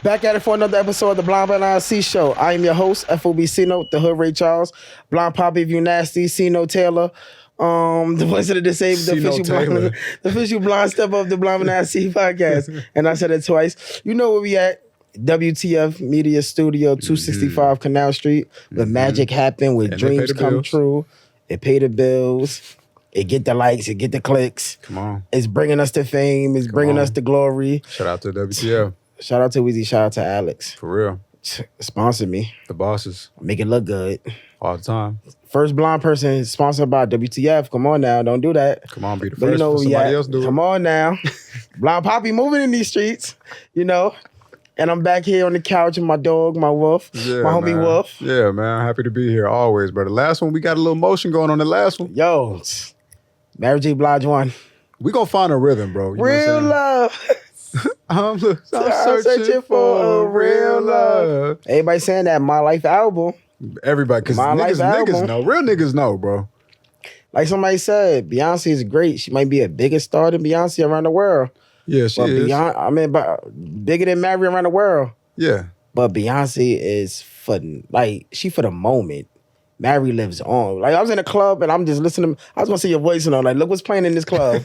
Back at it for another episode of the Blind Blind IC Show. I am your host, FOB C-Note, the Hood Ray Charles, Blind Poppy, if you nasty, C-Note Taylor, the voice of the disabled, the official blind step of the Blind Blind IC podcast. And I said it twice. You know where we at. WTF Media Studio, 265 Canal Street, where magic happen, where dreams come true. It pay the bills. It get the likes, it get the clicks. Come on. It's bringing us to fame. It's bringing us to glory. Shout out to WTF. Shout out to Weezy. Shout out to Alex. For real. Sponsor me. The bosses. Make it look good. All the time. First blind person sponsored by WTF. Come on now. Don't do that. Come on, be the But first for somebody else do it. Come on now. Blind Poppy moving in these streets, you know. And I'm back here on the couch with my dog, my wolf, my homie Wolf. Yeah, man. Happy to be here always, bro. The last one, we got a little motion going on the last one. Yo, Mary J. Blige won. We gonna find a rhythm, bro. You real love. I'm searching for a real love. Everybody saying that My Life album. Everybody, because niggas know. Real niggas know, bro. Like somebody said, Beyonce is great. She might be a bigger star than Beyonce around the world. Yeah, she is. But bigger than Mary around the world. Yeah. But Beyonce is she for the moment. Mary lives on. Like, I was in a club and I'm just listening. I was gonna see your voice and I'm like, look what's playing in this club.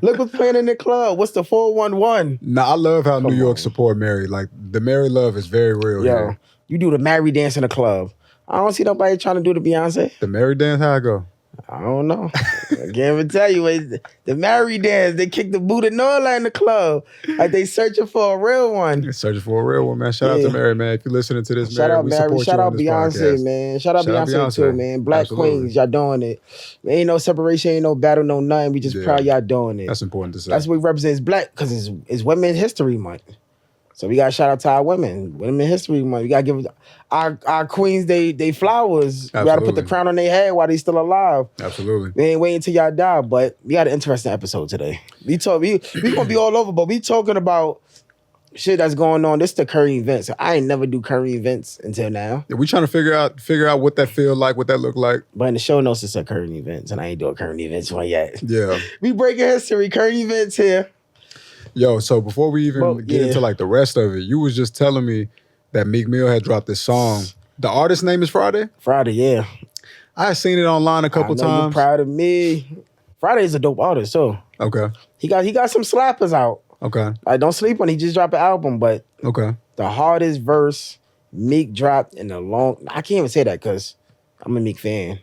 Look what's playing in the club. What's the 411? Nah, I love how New York support Mary. Like, the Mary love is very real. Yo, here. You do the Mary dance in the club. I don't see nobody trying to do the Beyonce. The Mary dance, how I go? I don't know. I can't even tell you. The Mary dance, they kick the boot and all that in the club. Like they searching for a real one. They're searching for a real one, man. Shout out to Mary, man. If you're listening to this, shout Mary, out Mary. Shout out Beyonce, podcast. Man. Shout out Beyonce too, man. Black Queens, y'all doing it. Ain't no separation, ain't no battle, no nothing. We just proud y'all doing it. That's important to say. That's what represents black, because it's Women's History Month. So we gotta shout out to our women. Women's History Month. We gotta give our queens they flowers. Absolutely. We gotta put the crown on their head while they still alive. Absolutely. We ain't waiting till y'all die, but we got an interesting episode today. We gonna be all over, but we talking about shit that's going on. This is the current events. I ain't never do current events until now. Yeah, we trying to figure out what that feel like, what that look like. But in the show notes, it's a current events, and I ain't doing current events one yet. Yeah. We breaking history, current events here. Yo, so before we even get into like the rest of it, you was just telling me that Meek Mill had dropped this song. The artist's name is Friday? Friday, yeah. I had seen it online a couple times. You're proud of me. Friday is a dope artist too. Okay. He got some slappers out. Okay. Like, don't sleep on it. He just dropped an album, but the hardest verse Meek dropped in a long... I can't even say that because I'm a Meek fan.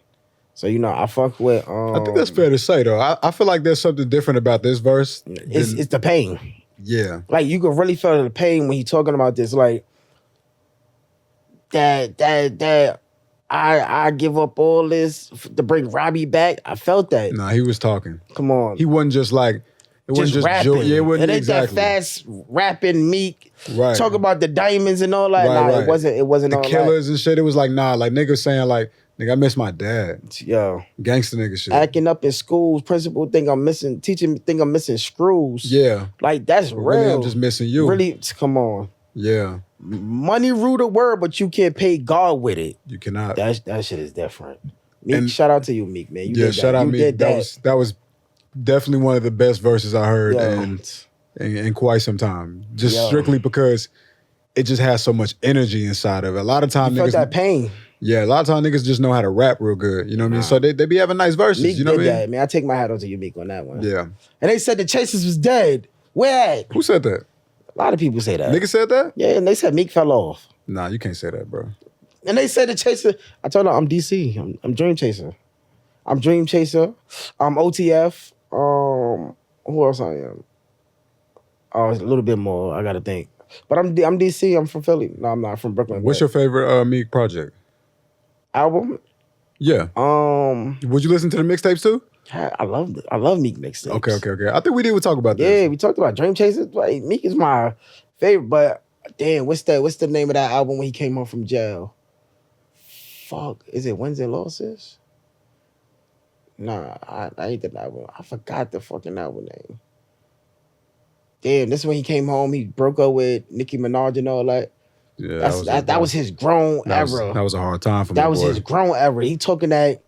So, you know, I fuck with... I think that's fair to say, though. I feel like there's something different about this verse. It's the pain. Yeah. Like, you can really feel the pain when he's talking about this. Like, that I give up all this to bring Robbie back. I felt that. Nah, he was talking. Come on. He wasn't just like... It wasn't just rapping. it wasn't it ain't exactly. that fast rapping Meek. Right. Talk about the diamonds and all that. Right. It wasn't the all killers that. And shit. It was like, nah, like niggas saying like, nigga, I miss my dad. Yo. Gangster nigga shit. Acting up in schools, principal think I'm missing, teaching think I'm missing screws. Yeah. Like, that's real. Really, I'm just missing you. Really, come on. Yeah. Money rule the word, but you can't pay God with it. You cannot. That shit is different. Meek, shout out to you, Meek, man. Shout out Meek. That was definitely one of the best verses I heard in quite some time. Just strictly because it just has so much energy inside of it. A lot of times niggas... that pain. Yeah, a lot of times niggas just know how to rap real good. You know what I mean? So they be having nice verses. Meek you know what I mean? That, man. I take my hat off to you, Meek, on that one. Yeah. And they said the Chasers was dead. Where at? Who said that? A lot of people say that. Niggas said that? Yeah, and they said Meek fell off. Nah, you can't say that, bro. And they said the Chaser... I told them I'm DC. I'm Dream Chaser. I'm Dream Chaser. I'm OTF. Who else I am? Oh, it's a little bit more. I gotta think. But I'm DC. I'm from Philly. No, I'm not from Brooklyn. What's your favorite Meek project? Album? Yeah. Would you listen to the mixtapes too? I love Meek mixtapes. Okay. I think we did talk about this. Yeah, we talked about Dream Chasers. Like, Meek is my favorite. But damn, what's the name of that album when he came home from jail? Fuck, is it Wins and Losses? Nah, I ain't that album. I forgot the fucking album name. Damn, this is when he came home. He broke up with Nicki Minaj and all that. Yeah, that was his grown era. That was a hard time for me. That was his grown era. He talking that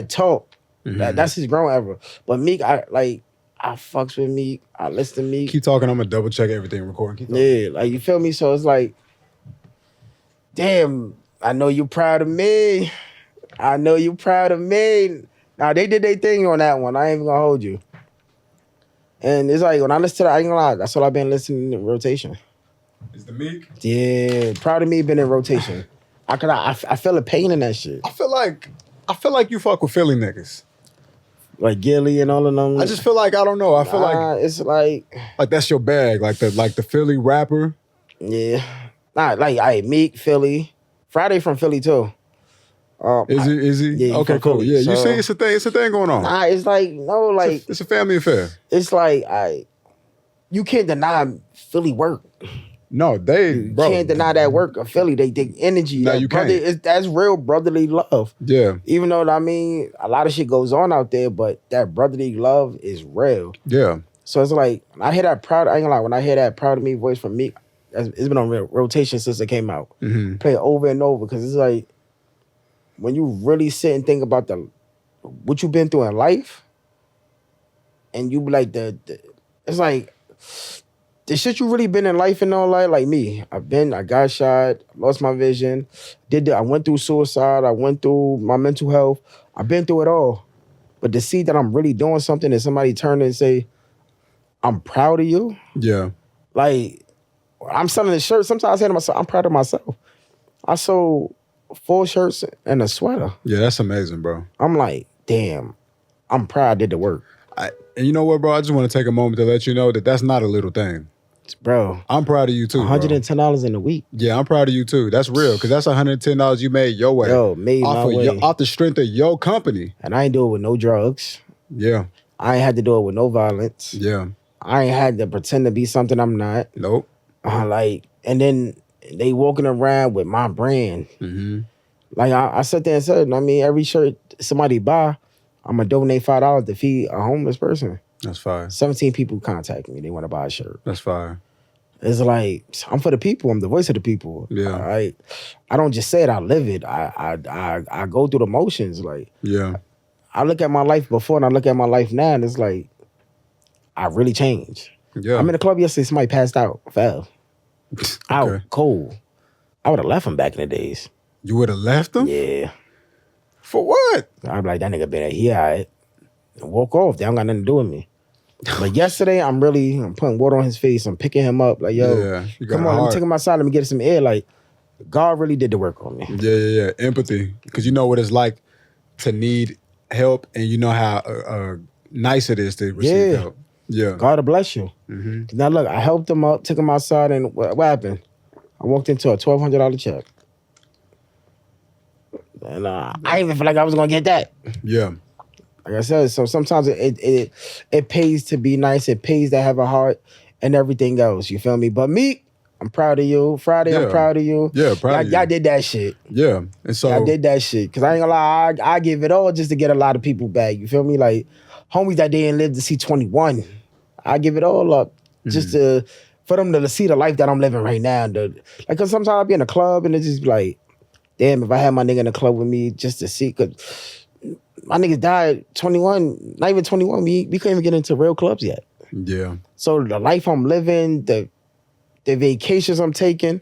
talk. Mm-hmm. That's his grown era. But Meek, I I fucks with Meek. I listen to Meek. Keep talking. I'm gonna double check everything recording. Yeah, like you feel me? So it's like, damn, I know you proud of me. I know you proud of me. Now they did their thing on that one. I ain't even gonna hold you. And it's like when I listen to that, I ain't gonna lie, that's what I've been listening in rotation. Is the Meek? Yeah, proud of me been in rotation. I feel a pain in that shit. I feel like you fuck with Philly niggas. Like Gilly and all of them. I just feel like I don't know. I feel like it's like that's your bag, like the Philly rapper. Yeah, like Meek, Philly, Friday from Philly too. Is he? Yeah, okay, cool. Philly, Yeah, so, you see, it's a thing going on. Nah, it's like no, like it's a family affair. It's like you can't deny Philly work. No, you can't deny that work of Philly. They energy. No, you can't. That's real brotherly love. Yeah. Even though, I mean, a lot of shit goes on out there, but that brotherly love is real. Yeah. So it's like, when I hear that proud, I ain't gonna lie, when I hear that proud of me voice from me, it's been on rotation since it came out. Mm-hmm. Play it over and over, because it's like, when you really sit and think about what you've been through in life, and you be like, it's like, the shit you really been in life and all that, like me. I got shot, lost my vision, I went through suicide, I went through my mental health. I've been through it all. But to see that I'm really doing something and somebody turn and say, I'm proud of you. Yeah. Like, I'm selling the shirt. Sometimes I say to myself, I'm proud of myself. I sold 4 shirts and a sweater. Yeah, that's amazing, bro. I'm like, damn, I'm proud I did the work. And you know what, bro? I just want to take a moment to let you know that that's not a little thing. Bro, I'm proud of you too. $110 in a week. Yeah, I'm proud of you too. That's real, because that's $110 you made your way. Made my way. Off the strength of your company. And I ain't do it with no drugs. Yeah. I ain't had to do it with no violence. Yeah. I ain't had to pretend to be something I'm not. Nope. And then they walking around with my brand. Mm-hmm. Like I sat there and said, I mean, every shirt somebody buy, I'm gonna donate $5 to feed a homeless person. That's fire. 17 people contact me. They want to buy a shirt. That's fire. It's like, I'm for the people. I'm the voice of the people. Yeah. I don't just say it. I live it. I go through the motions. Like, yeah. I look at my life before and I look at my life now, and it's like, I really changed. Yeah. I'm in the club yesterday. Somebody passed out, fell. Out, cold. I would have left him back in the days. You would have left him? Yeah. For what? I'd be like, that nigga better, he all right. And walk off. They don't got nothing to do with me. But yesterday, I'm putting water on his face. I'm picking him up. Like, yo, come on, let me take him outside. Let me get some air. Like, God really did the work on me. Yeah. Empathy. Because you know what it's like to need help, and you know how nice it is to receive help. Yeah. God bless you. Mm-hmm. Now, look, I helped him up, took him outside, and what happened? I walked into a $1,200 check. And I didn't even feel like I was going to get that. Yeah. Like I said, so sometimes it pays to be nice. It pays to have a heart and everything else. You feel me? But me, I'm proud of you. Friday, I'm proud of you. Yeah, proud of you. Y'all did that shit. Yeah. And so I did that shit. Because I ain't gonna lie, I give it all just to get a lot of people back. You feel me? Like, homies that didn't live to see 21. I give it all up just for them to see the life that I'm living right now. Because sometimes I'll be in a club and it's just like, damn, if I had my nigga in the club with me just to see, because my niggas died 21, not even 21. We couldn't even get into real clubs yet. Yeah. So the life I'm living, the vacations I'm taking,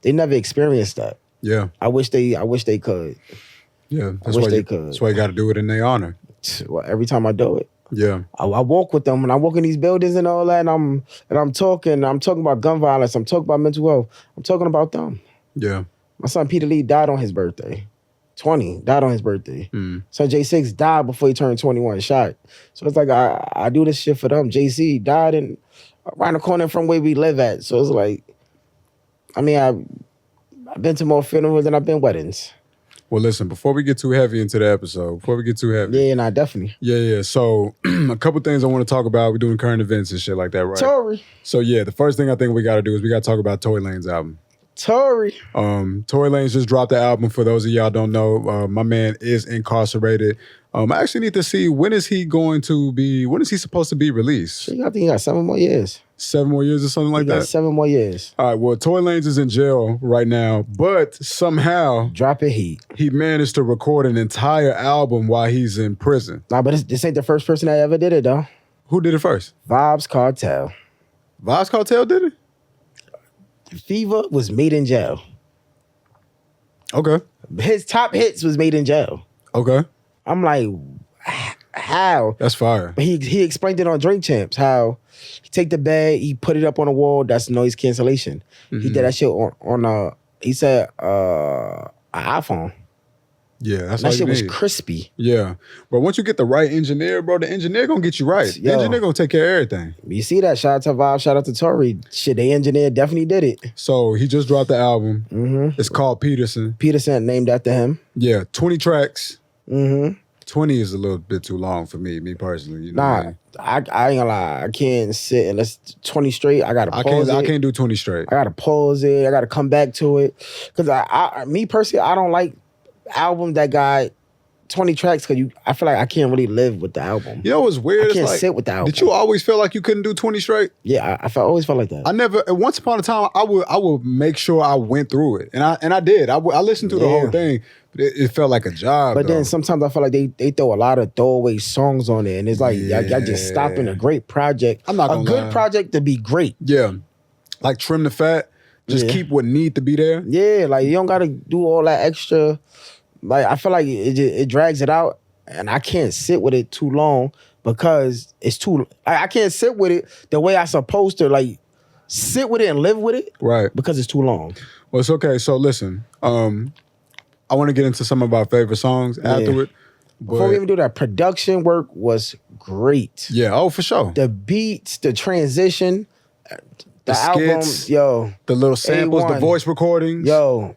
they never experienced that. Yeah. I wish they could. Yeah. I wish they could. That's why you got to do it in their honor. Well, every time I do it. Yeah. I walk with them when I walk in these buildings and all that, and I'm talking about gun violence, I'm talking about mental health, I'm talking about them. Yeah. My son Peter Lee died on his birthday. 20, died on his birthday. Son J6 died before he turned 21, shot. So it's like I do this shit for them. JC died around the corner from where we live at. So it's like, I mean, I've been to more funerals than I've been weddings. Well, listen, before we get too heavy into the episode, Yeah, nah, definitely. Yeah. So a couple things I want to talk about. We're doing current events and shit like that, right? Tory. So yeah, the first thing I think we got to do is we got to talk about Tory Lanez album. Tory. Tory Lanez just dropped the album. For those of y'all don't know, my man is incarcerated. I actually need to see when is he supposed to be released? I think he got 7 more years. 7 more years or something like that? He got 7 more years. All right, well, Tory Lanez is in jail right now, but somehow dropping heat. He managed to record an entire album while he's in prison. Nah, but this ain't the first person that ever did it, though. Who did it first? Vibes Cartel. Vibes Cartel did it? Fever was made in jail. Okay. His top hits was made in jail. Okay. I'm like, how? That's fire. But he explained it on Drink Champs, how he take the bag, he put it up on the wall, that's noise cancellation. He did that shit on he said an iPhone. Yeah, that's that all shit you was need. crispy. Yeah. But once you get the right engineer, bro, the engineer gonna get you right. The engineer gonna take care of everything. You see that? Shout out to Vibe, shout out to Tori. Shit, the engineer definitely did it. So he just dropped the album. It's called Peterson. Peterson, named after him. Yeah, 20 tracks. 20 is a little bit too long for me personally. You know what I mean? I ain't gonna lie. I can't sit and let's 20 straight. I gotta pause it. I can't do 20 straight. I gotta pause it. I gotta come back to it. Cause me personally, I don't like album that got 20 tracks because I feel like I can't really live with the album. You know what's weird? I can't sit with the album. Did you always feel like you couldn't do 20 straight? Yeah, always felt like that. I never. Once upon a time, I would make sure I went through it, and I did. I listened to the whole thing, but it felt like a job. But then sometimes I feel like they throw a lot of throwaway songs on it, and it's like y'all just stopping a great project. I'm not gonna good lie. project to be great. Yeah, like trim the fat. Just keep what need to be there. Yeah, like you don't gotta do all that extra. Like I feel like it drags it out. And I can't sit with it too long because it's too. I can't sit with it the way I supposed to. Like sit with it and live with it. Right. Because it's too long. Well, it's okay. So listen, I want to get into some of our favorite songs afterward. Before we even do that, production work was great. Yeah. Oh, for sure. The beats, the transition, the album, skits, yo, the little samples, the voice recordings, yo.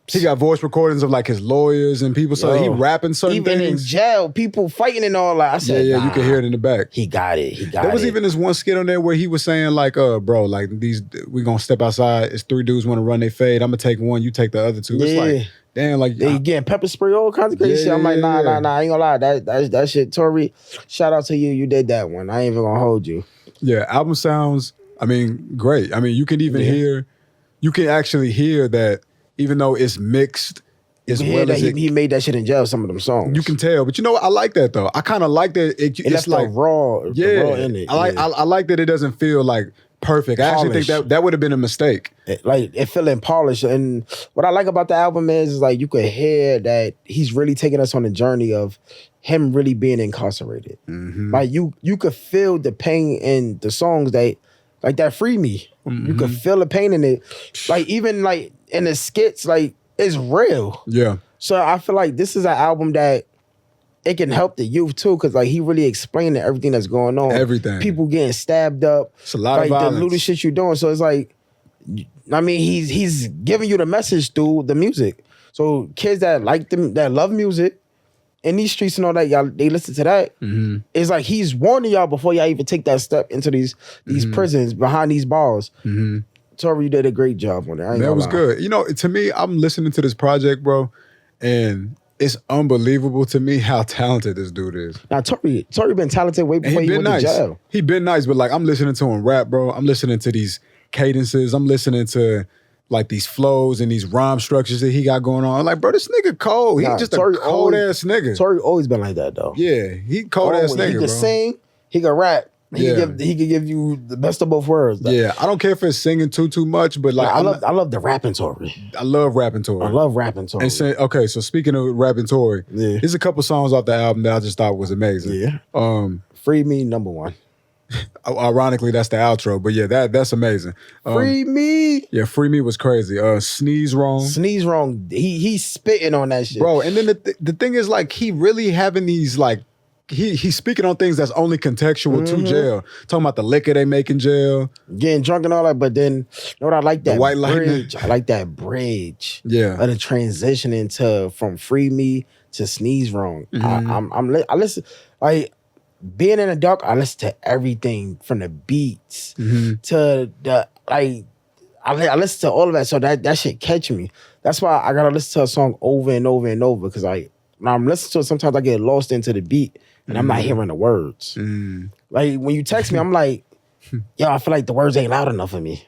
He got voice recordings of like his lawyers and people, so he rapping certain even things. In jail, people fighting and all that. I said, yeah, you can hear it in the back. He got it. There was even this one skit on there where he was saying like, bro, like we gonna step outside. It's 3 dudes want to run their fade. I'm gonna take one, you take the other 2. It's like, damn, like they getting pepper spray, all kinds of crazy shit. I'm like, nah, I ain't gonna lie. That shit, Tori, shout out to you. You did that one. I ain't even gonna hold you. Yeah, album sounds, I mean, great. I mean, you can even hear, you can actually hear that even though it's mixed. As well as he made that shit in jail, some of them songs. You can tell, but you know what? I like that though. I kind of like that. It's like raw in it. I like that it doesn't feel like perfect. I actually think that would have been a mistake. It feeling polished. And what I like about the album is like you could hear that he's really taking us on a journey of him really being incarcerated. Like you could feel the pain in the songs that free me. You could feel the pain in it. Like even like in the skits, like. It's real. Yeah. So I feel like this is an album that it can help the youth too, because like he really explained everything that's going on. Everything. People getting stabbed up. It's a lot of violence. The little shit you're doing. So it's like, I mean, he's giving you the message through the music. So kids that like them, that love music, in these streets and all that, y'all they listen to that. It's like he's warning y'all before y'all even take that step into these prisons behind these bars. Tori, you did a great job on it. That was good. You know, to me, I'm listening to this project, bro, and it's unbelievable to me how talented this dude is. Now, Tori been talented way before he went to jail. He been nice, but like I'm listening to him rap, bro. I'm listening to these cadences. I'm listening to like these flows and these rhyme structures that he got going on. I'm like, bro, this nigga cold. He just a cold ass nigga. Tori always been like that though. Yeah, he cold ass nigga, He could sing, he could rap. He could give you the best of both worlds. Like, yeah, I don't care if it's singing too much, but like I love the rapping Tori. I love rapping Tori. I love rapping Tori. And so speaking of rapping Tori, here's a couple songs off the album that I just thought was amazing. Yeah. Free Me, number 1. Ironically, that's the outro, but yeah, that's amazing. Free Me. Yeah, Free Me was crazy. Sneeze Wrong. Sneeze Wrong. He's spitting on that shit, bro. And then the thing is, like, he really having these like. He's speaking on things that's only contextual to jail. Talking about the liquor they make in jail. Getting drunk and all that, but then, you know what I like? That the white bridge. I like that bridge. Yeah. Of the transition into from Free Me to Sneeze Wrong. I listen, like, being in the dark, I listen to everything from the beats to the, like, I listen to all of that, so that shit catch me. That's why I gotta listen to a song over and over and over, because when I'm listening to it, sometimes I get lost into the beat and I'm not hearing the words. Like when you text me, I'm like, yo, I feel like the words ain't loud enough for me.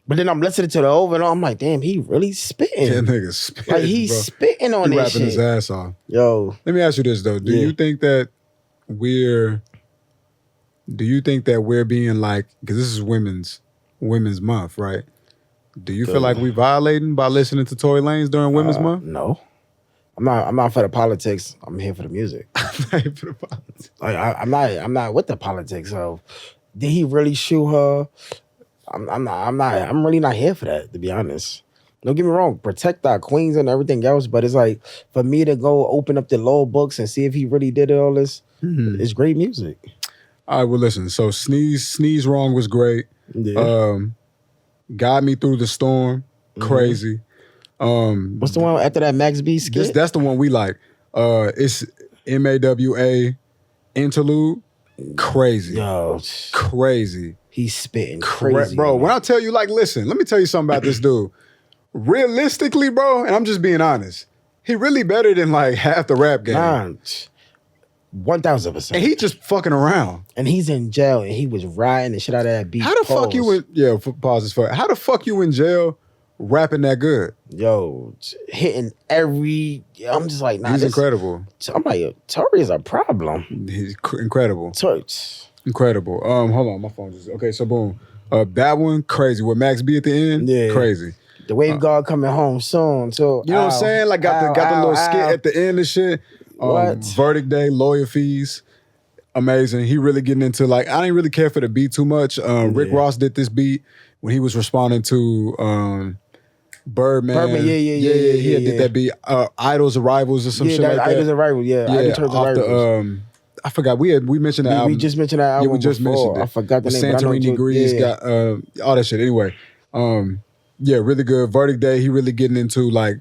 But then I'm listening to the over and over, I'm like, damn, he really spitting. That nigga spitting, like he's spitting on he this rapping shit. his ass off. Yo. Let me ask you this though. Do you think that we're Do you think that we're being like, because this is women's month, right? Do you feel like we violating by listening to Tory Lanez during Women's Month? No. I'm not for the politics. I'm here for the music. I'm here for the politics. Like, I'm not with the politics. So did he really shoot her? I'm really not here for that, to be honest. Don't get me wrong, protect our queens and everything else, but it's like for me to go open up the law books and see if he really did all this, it's great music. All right, well listen, so Sneeze Wrong was great. Yeah. Got Me Through the Storm, crazy. What's the one after that Max B skit? That's the one we like. It's MAWA Interlude, crazy. Yo. Crazy. He's spitting crazy. Bro, when I tell you, like, listen, let me tell you something about this dude. Realistically, bro, and I'm just being honest, he really better than like half the rap game. 1,000%. And he just fucking around. And he's in jail and he was riding the shit out of that beat. How the fuck you in, pauses for how the fuck you in jail rapping that good? Yo, hitting every, I'm just like, nah. He's incredible. I'm like, Tory is a problem. He's incredible. Incredible. Hold on, my phone just, okay, so boom. That one, crazy. With Max B at the end, crazy. The Wave Guard coming home soon. So you know what I'm saying? Like got the little skit at the end and shit. Verdict Day, lawyer fees, amazing. He really getting into like I didn't really care for the beat too much. Rick Ross did this beat when he was responding to Birdman. He did that beat. Idols Arrivals or some shit like that. Idols Arrivals, Idols Arrivals. I forgot we mentioned that album. We just mentioned that album. Yeah, we just mentioned it. I forgot the name. Santorini Grease got all that shit. Anyway, really good. Verdict Day. He really getting into like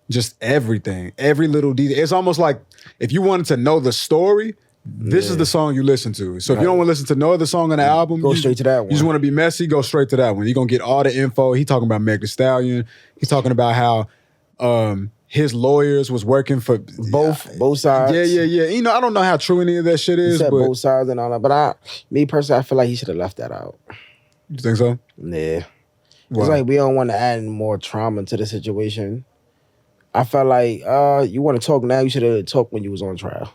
just everything, every little detail. It's almost like if you wanted to know the story, this is the song you listen to. So if you don't want to listen to no other song on the album, go straight to that one. You just want to be messy, go straight to that one. You're going to get all the info. He talking about Meg Thee Stallion. He's talking about how his lawyers was working for both sides. Yeah. You know, I don't know how true any of that shit is. He said but both sides and all that. But me personally, I feel like he should have left that out. You think so? Yeah. Wow. It's like we don't want to add more trauma to the situation. I felt like you want to talk now, you should have talked when you was on trial.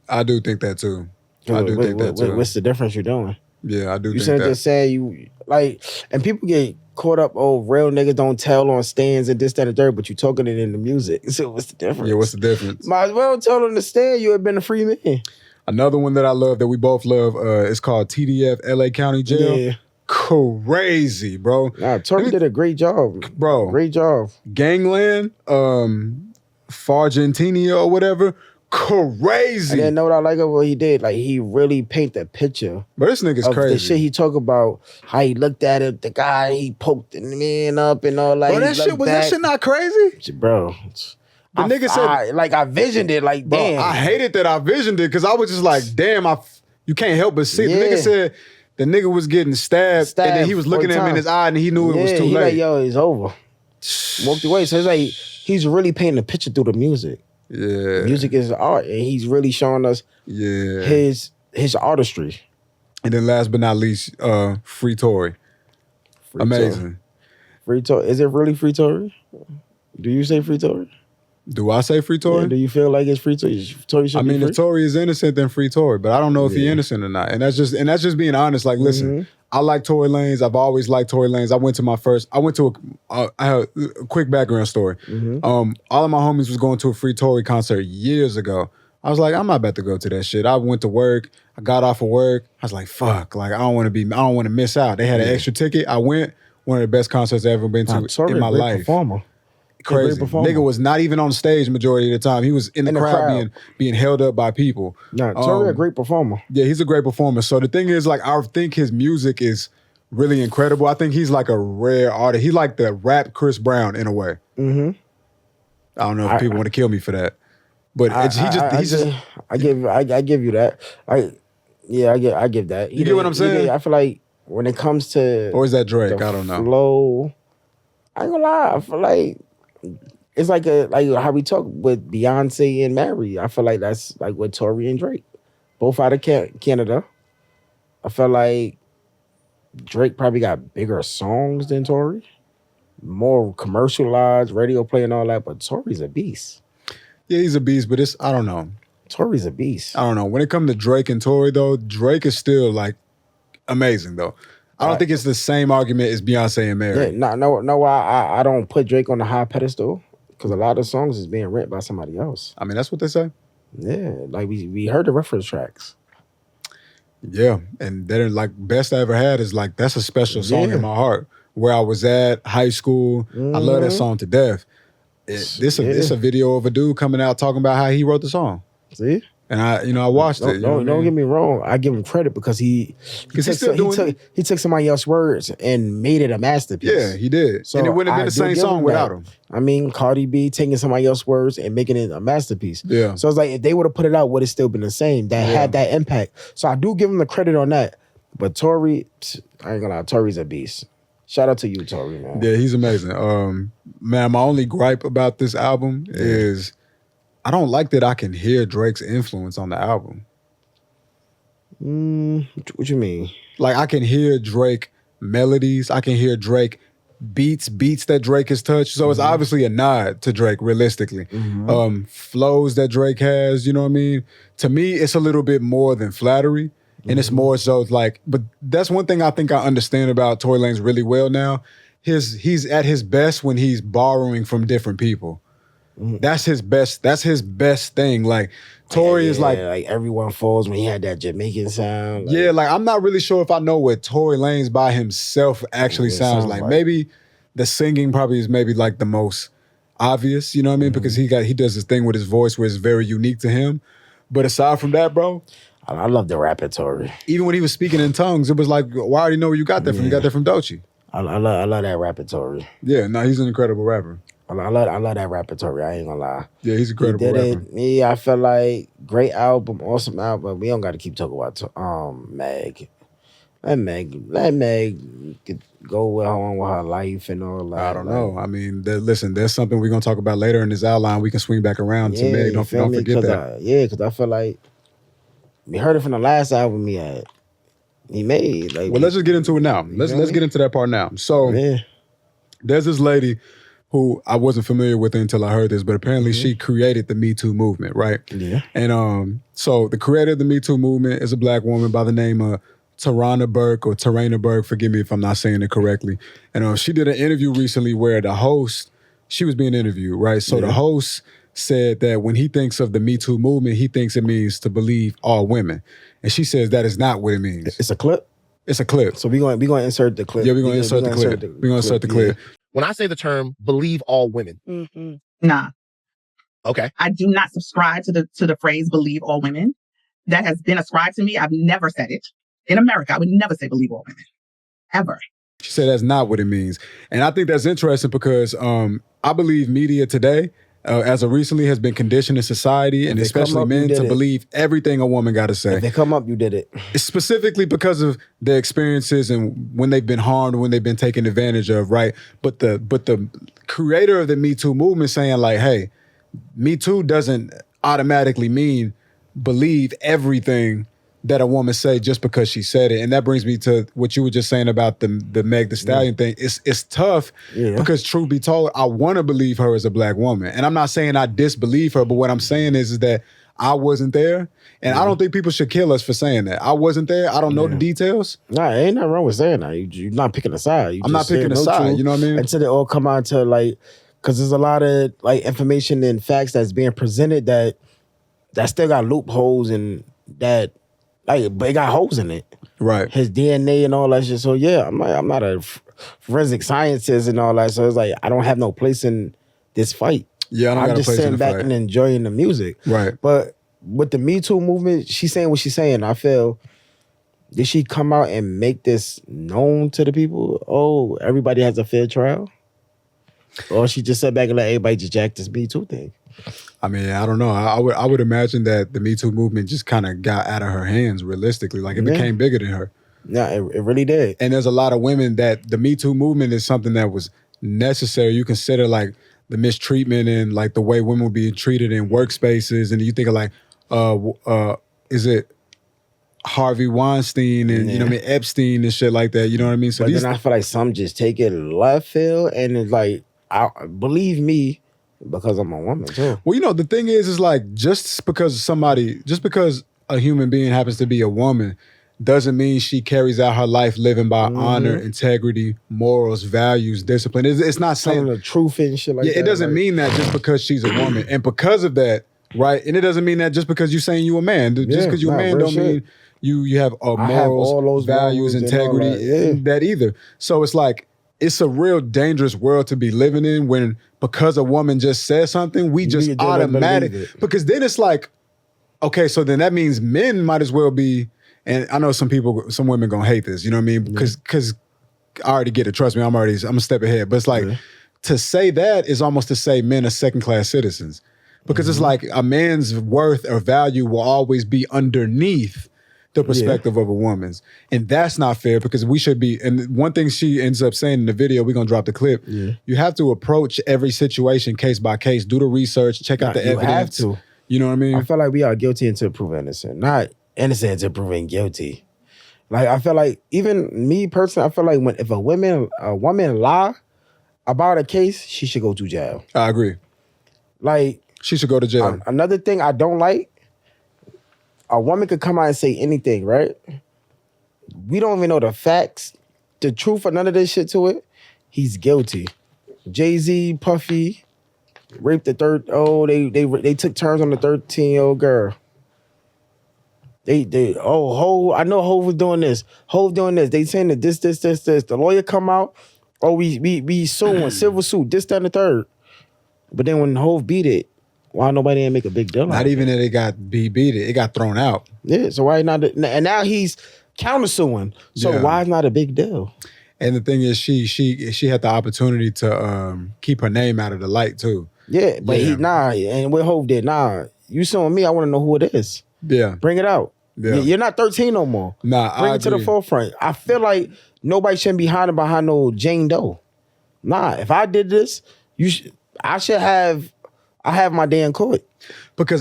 I do think that too. What's the difference you're doing? Yeah, I do think that. You shouldn't just say you, like, and people get caught up, real niggas don't tell on stands and this, that, and the third, but you talking it in the music. So what's the difference? Yeah, what's the difference? Might as well tell on the stand you had been a free man. Another one that I love, that we both love, is called TDF LA County Jail. Yeah. Crazy, bro. Nah, Tory did a great job. Bro. Great job. Gangland, Fargentini or whatever. Crazy. I didn't know what I like of what he did. Like, he really paint the picture. But this nigga's crazy. The shit he talk about, how he looked at it, the guy, he poked the man up and all that. Bro, that shit not crazy? Bro. The nigga said... I visioned it, like, bro, damn. I hated that I visioned it because I was just like, damn, you can't help but see. Yeah. The nigga said the nigga was getting stabbed and then he was looking at him in his eye and he knew it was too late. Like, yo, it's over. Walked away. So it's like, he's really painting a picture through the music. Yeah. Music is art, and he's really showing us his artistry. And then last but not least, Free Tory. Amazing. Free Tory. Is it really Free Tory? Do you say Free Tory? Do I say Free Tory? Yeah, do you feel like it's Free Tory? I mean, if Tory is innocent, then Free Tory. But I don't know if he's innocent or not. And that's just being honest. Like, listen, I like Tory Lanez. I've always liked Tory Lanez. I have a quick background story. All of my homies was going to a Free Tory concert years ago. I was like, I'm not about to go to that shit. I went to work. I got off of work. I was like, fuck. Like, I don't want to miss out. They had an extra ticket. I went. One of the best concerts I've ever been to in my life. Performer. Crazy. Nigga was not even on stage majority of the time. He was in the crowd. Being held up by people. Nah, Tory a great performer. Yeah, he's a great performer. So the thing is, like, I think his music is really incredible. I think he's like a rare artist. He's like the rap Chris Brown in a way. I don't know if people want to kill me for that, but I give you that. I give that. You get what I'm saying? I feel like when it comes to, or is that Drake? I don't know. Flow, I ain't gonna lie. I feel like it's like how we talk with Beyonce and Mary. I feel like that's like with Tory and Drake, both out of Canada. I feel like Drake probably got bigger songs than Tory, more commercialized, radio play and all that. But Tory's a beast. Yeah, he's a beast, but I don't know. Tory's a beast. I don't know. When it comes to Drake and Tory, though, Drake is still like amazing, though. I don't think it's the same argument as Beyonce and Mary. Yeah, no. I don't put Drake on the high pedestal because a lot of songs is being written by somebody else. I mean, that's what they say. Yeah, like we heard the reference tracks. Yeah, and they're like Best I Ever Had is like that's a special song in my heart. Where I was at high school, I love that song to death. This a video of a dude coming out talking about how he wrote the song. See? And I watched it. Don't get me wrong. I give him credit because he took somebody else's words and made it a masterpiece. Yeah, he did. So and it wouldn't have been the same song without him. I mean, Cardi B taking somebody else's words and making it a masterpiece. Yeah. So it's like if they would have put it out, would have still been the same. That had that impact. So I do give him the credit on that. But Tory, I ain't gonna lie, Tory's a beast. Shout out to you, Tory, man. Yeah, he's amazing. Man, my only gripe about this album is I don't like that I can hear Drake's influence on the album. What you mean? Like I can hear Drake melodies. I can hear Drake beats that Drake has touched. So it's obviously a nod to Drake, realistically. Flows that Drake has, you know what I mean? To me, it's a little bit more than flattery. And it's more so like, but that's one thing I think I understand about Tory Lanez really well now. He's at his best when he's borrowing from different people. That's his best thing. Like Tory is like Everyone Falls when he had that Jamaican sound. Like, like I'm not really sure if I know what Tory Lanez by himself actually sounds like. Maybe the singing probably is maybe like the most obvious, you know what I mean? Because he does this thing with his voice where it's very unique to him. But aside from that, bro, I love the rapper Tory. Even when he was speaking in tongues, it was like, well, I already know where you got that from. You got that from Doechii. I love that rapper Tory. Yeah, no, he's an incredible rapper. I love that rapper Tory. I ain't gonna lie. Yeah, he's an incredible rapper. Yeah, I feel like great album, awesome album. We don't got to keep talking about Meg. Let Meg go on with her life and all that. I don't know. I mean, listen, there's something we're gonna talk about later in this outline. We can swing back around to Meg. Don't forget that. Because I feel like we heard it from the last album he made. Like, well, let's just get into it now. Let's get into that part now. So there's this lady who I wasn't familiar with until I heard this, but apparently she created the Me Too movement, right? Yeah. And so the creator of the Me Too movement is a black woman by the name of Tarana Burke, forgive me if I'm not saying it correctly. And she did an interview recently where the host, she was being interviewed, right? So the host said that when he thinks of the Me Too movement, he thinks it means to believe all women. And she says that is not what it means. It's a clip? It's a clip. So we're going to insert the clip. Yeah, we're going to insert the clip. We're going to insert the clip. When I say the term believe all women. Nah. Okay. I do not subscribe to the phrase believe all women. That has been ascribed to me. I've never said it. In America, I would never say believe all women. Ever. She said that's not what it means. And I think that's interesting because I believe media today, as of recently, has been conditioned in society and especially men to believe everything a woman got to say. If they come up, you did it. It's specifically because of their experiences and when they've been harmed, when they've been taken advantage of, right? But the creator of the Me Too movement saying like, hey, Me Too doesn't automatically mean believe everything that a woman say just because she said it. And that brings me to what you were just saying about the Meg Thee Stallion thing. It's tough because truth be told, I want to believe her as a black woman. And I'm not saying I disbelieve her, but what I'm saying is that I wasn't there. And I don't think people should kill us for saying that. I wasn't there. I don't know the details. Nah, ain't nothing wrong with saying that. You're not picking a side. I'm not picking a side, you know what I mean? Until it all come out to like, because there's a lot of like information and facts that's being presented that still got loopholes and that, like, but it got holes in it. Right. His DNA and all that shit. So yeah, I'm not a forensic scientist and all that. So it's like, I don't have no place in this fight. Yeah, I'm just sitting back and enjoying the music. Right. But with the Me Too movement, she's saying what she's saying. I feel, did she come out and make this known to the people? Oh, everybody has a fair trial? Or she just sat back and let everybody just jack this Me Too thing? I mean, I don't know. I would imagine that the Me Too movement just kind of got out of her hands, realistically. Like, it became bigger than her. Yeah, it really did. And there's a lot of women that the Me Too movement is something that was necessary. You consider, like, the mistreatment and, like, the way women were being treated in workspaces. And you think of, like, is it Harvey Weinstein and, you know what I mean, Epstein and shit like that. You know what I mean? So but then I feel like some just take it left field and it's like, believe me, because I'm a woman too. Well, you know, the thing is like just because a human being happens to be a woman doesn't mean she carries out her life living by honor, integrity, morals, values, discipline. It's not saying telling the truth and shit like that. Yeah, it doesn't mean that just because she's a woman. And because of that, right? And it doesn't mean that just because you're saying you a man. Just because you're a man don't mean you have morals, all those values, integrity, that either. So it's like, it's a real dangerous world to be living in when because a woman just says something, we just automatic. Because then it's like, okay, so then that means men might as well be, and I know some women gonna hate this, you know what I mean? Because I already get it, trust me, I'm a step ahead. But it's like, to say that is almost to say men are second-class citizens. Because it's like a man's worth or value will always be underneath the perspective of a woman's. And that's not fair because we should be, and one thing she ends up saying in the video, we're gonna drop the clip, you have to approach every situation case by case, do the research, check out the evidence. You have to. You know what I mean? I feel like we are guilty until proven innocent, not innocent until proven guilty. Like, I feel like, even me personally, I feel like if a woman lie about a case, she should go to jail. I agree. Like, she should go to jail. Another thing I don't like, a woman could come out and say anything, right? We don't even know the facts, the truth, or none of this shit to it. He's guilty. Jay-Z, Puffy, raped the they took turns on the 13-year-old girl. I know Hov was doing this. Hov doing this. They saying that this. The lawyer come out, we suing, civil suit, this, that, and the third. But then when Hov beat it, why nobody didn't make a big deal? Not even that it got beat it got thrown out. Yeah, so why not? And now he's countersuing. So why is not a big deal? And the thing is, she had the opportunity to keep her name out of the light too. Yeah, but and what Hov did, you suing me, I want to know who it is. Yeah. Bring it out. Yeah. You're not 13 no more. Nah, Bring it to the forefront. I feel like nobody shouldn't be hiding behind no Jane Doe. If I did this, I have my day in court. Because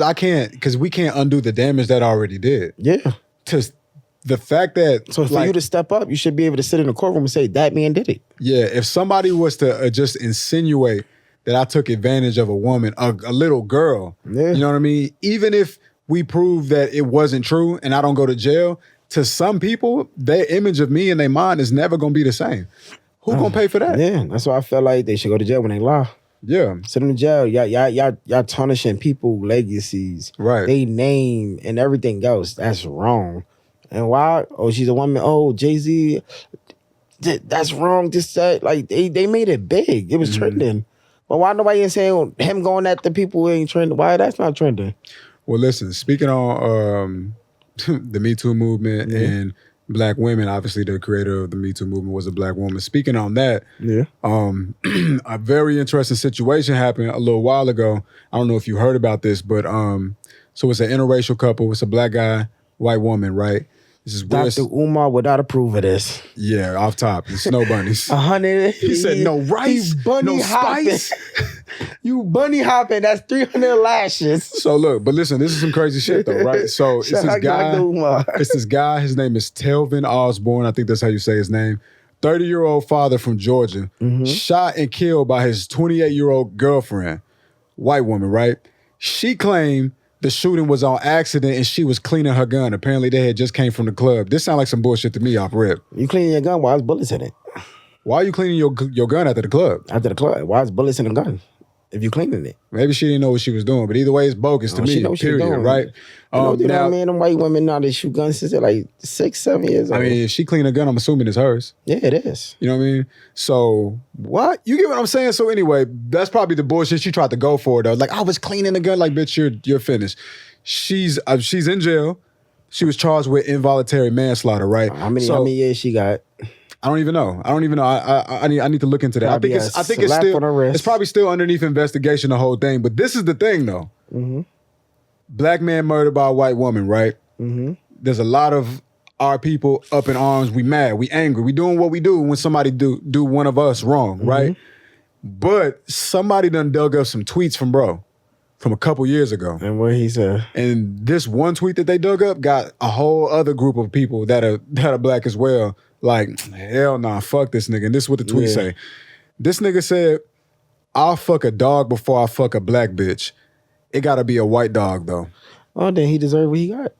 we can't undo the damage that I already did. Yeah. The fact that... So for you to step up, you should be able to sit in the courtroom and say, that man did it. Yeah, if somebody was to just insinuate that I took advantage of a woman, a little girl, you know what I mean? Even if we prove that it wasn't true and I don't go to jail, to some people, their image of me in their mind is never going to be the same. Who going to pay for that? Yeah, that's why I feel like they should go to jail when they lie. Yeah. Sit in jail. Y'all tarnishing people's legacies. Right. They name and everything else. That's wrong. And why? Oh, she's a woman. Oh, Jay-Z. That's wrong. This, that. Like, they made it big. It was trending. But why nobody ain't saying him going at the people who ain't trending? Why that's not trending? Well, listen, speaking on the Me Too movement and Black women, obviously the creator of the Me Too movement was a Black woman. Speaking on that, a very interesting situation happened a little while ago. I don't know if you heard about this, but so it's an interracial couple. It's a Black guy, white woman, right? This is Dr. Umar would not approve of this. Yeah, off top. The snow bunnies. 100. He said no rice, no spice. You bunny hopping, that's 300 lashes. So look, but listen, this is some crazy shit though, right? So it's this guy, his name is Telvin Osborne, I think that's how you say his name. 30-year-old father from Georgia, shot and killed by his 28-year-old girlfriend, white woman, right? She claimed the shooting was on accident and she was cleaning her gun. Apparently they had just came from the club. This sounds like some bullshit to me off rip. You cleaning your gun, why is bullets in it? Why are you cleaning your gun after the club? After the club, why is bullets in the gun? If you cleaning it. Maybe she didn't know what she was doing, but either way, it's bogus to me, period, right? Them white women now, they shoot guns since they're like 6, 7 years old. I mean, if she clean a gun, I'm assuming it's hers. Yeah, it is. You know what I mean? So, what? You get what I'm saying? So anyway, that's probably the bullshit she tried to go for, though. Like, I was cleaning the gun. Like, bitch, you're finished. She's in jail. She was charged with involuntary manslaughter, right? How many years she got? I don't even know. I need to look into that. I think it's probably still underneath investigation, the whole thing. But this is the thing, though. Black man murdered by a white woman, right? There's a lot of our people up in arms. We mad. We angry. We doing what we do when somebody do one of us wrong, right? But somebody done dug up some tweets from a couple years ago. And what he said? And this one tweet that they dug up got a whole other group of people that are Black as well. Like, hell nah, fuck this nigga. And this is what the tweet say. This nigga said, I'll fuck a dog before I fuck a black bitch. It gotta be a white dog though. Oh, then he deserved what he got.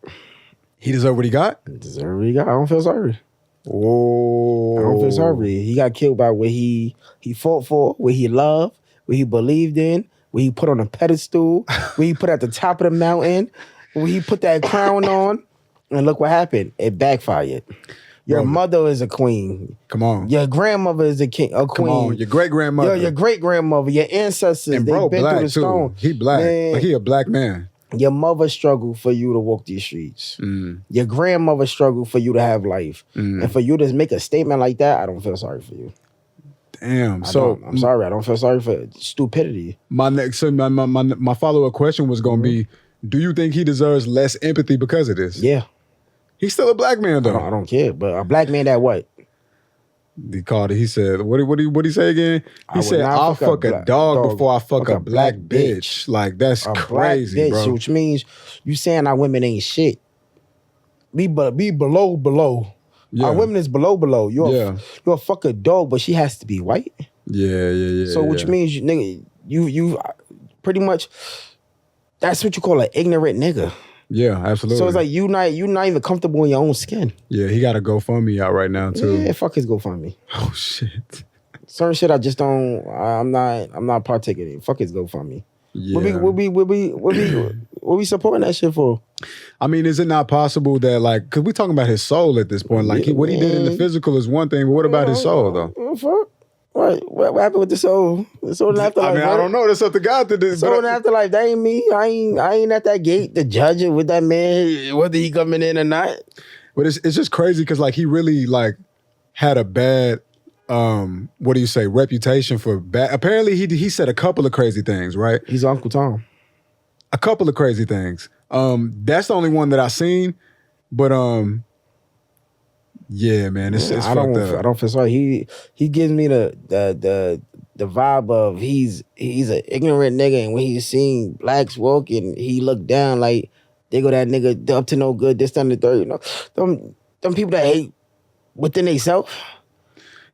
He deserve what he got? He deserved what he got. I don't feel sorry. Oh. I don't feel sorry. He got killed by what he fought for, what he loved, what he believed in, what he put on a pedestal, what he put at the top of the mountain, what he put that crown on. And look what happened. It backfired. Your mother is a queen. Come on. Your grandmother is a queen. Come on. Your great-grandmother. Your great-grandmother, your ancestors, and bro, they've been black through the too. stone. He black. Man, Like he a black man. your mother struggled for you to walk these streets. Your grandmother struggled for you to have life. And for you to make a statement like that, I don't feel sorry for you. Damn. I'm sorry. I don't feel sorry for stupidity. My follow-up question was gonna be, do you think he deserves less empathy because of this? Yeah. He's still a black man though. I don't care. But a black man that what? He called it. He said, "What he say again?" He said, "I'll fuck a dog before I fuck a black bitch." Like that's crazy, black bitch, bro. which means you saying our women ain't shit. Be below. Yeah. Our women is below. You're a fuck a dog, but she has to be white. Yeah. So which means you pretty much that's what you call an ignorant nigga. Yeah, absolutely. So it's like you not even comfortable in your own skin. Yeah, he got a GoFundMe out right now too. Yeah, fuck his GoFundMe. Oh shit. Certain shit I just don't. I'm not partaking in. Fuck his GoFundMe. Yeah. What we supporting that shit for? I mean, is it not possible that like, cause we talking about his soul at this point? Like what he did in the physical is one thing, but what about his soul though? Fuck. What happened with the soul? The soul in the afterlife. I mean, I don't know. That's up to God to do. Soul in the afterlife. That ain't me. I ain't at that gate to judge it with that man, whether he coming in or not. But it's just crazy because like he really like had a bad what do you say, reputation for bad. Apparently he said a couple of crazy things, right? He's Uncle Tom. A couple of crazy things. That's the only one that I seen. But yeah, man, it's fucked up. I don't feel sorry. He gives me the vibe of he's an ignorant nigga, and when he's seen blacks walking, he look down like they go that nigga up to no good. This, that, and the third. You know, them people that hate within themselves.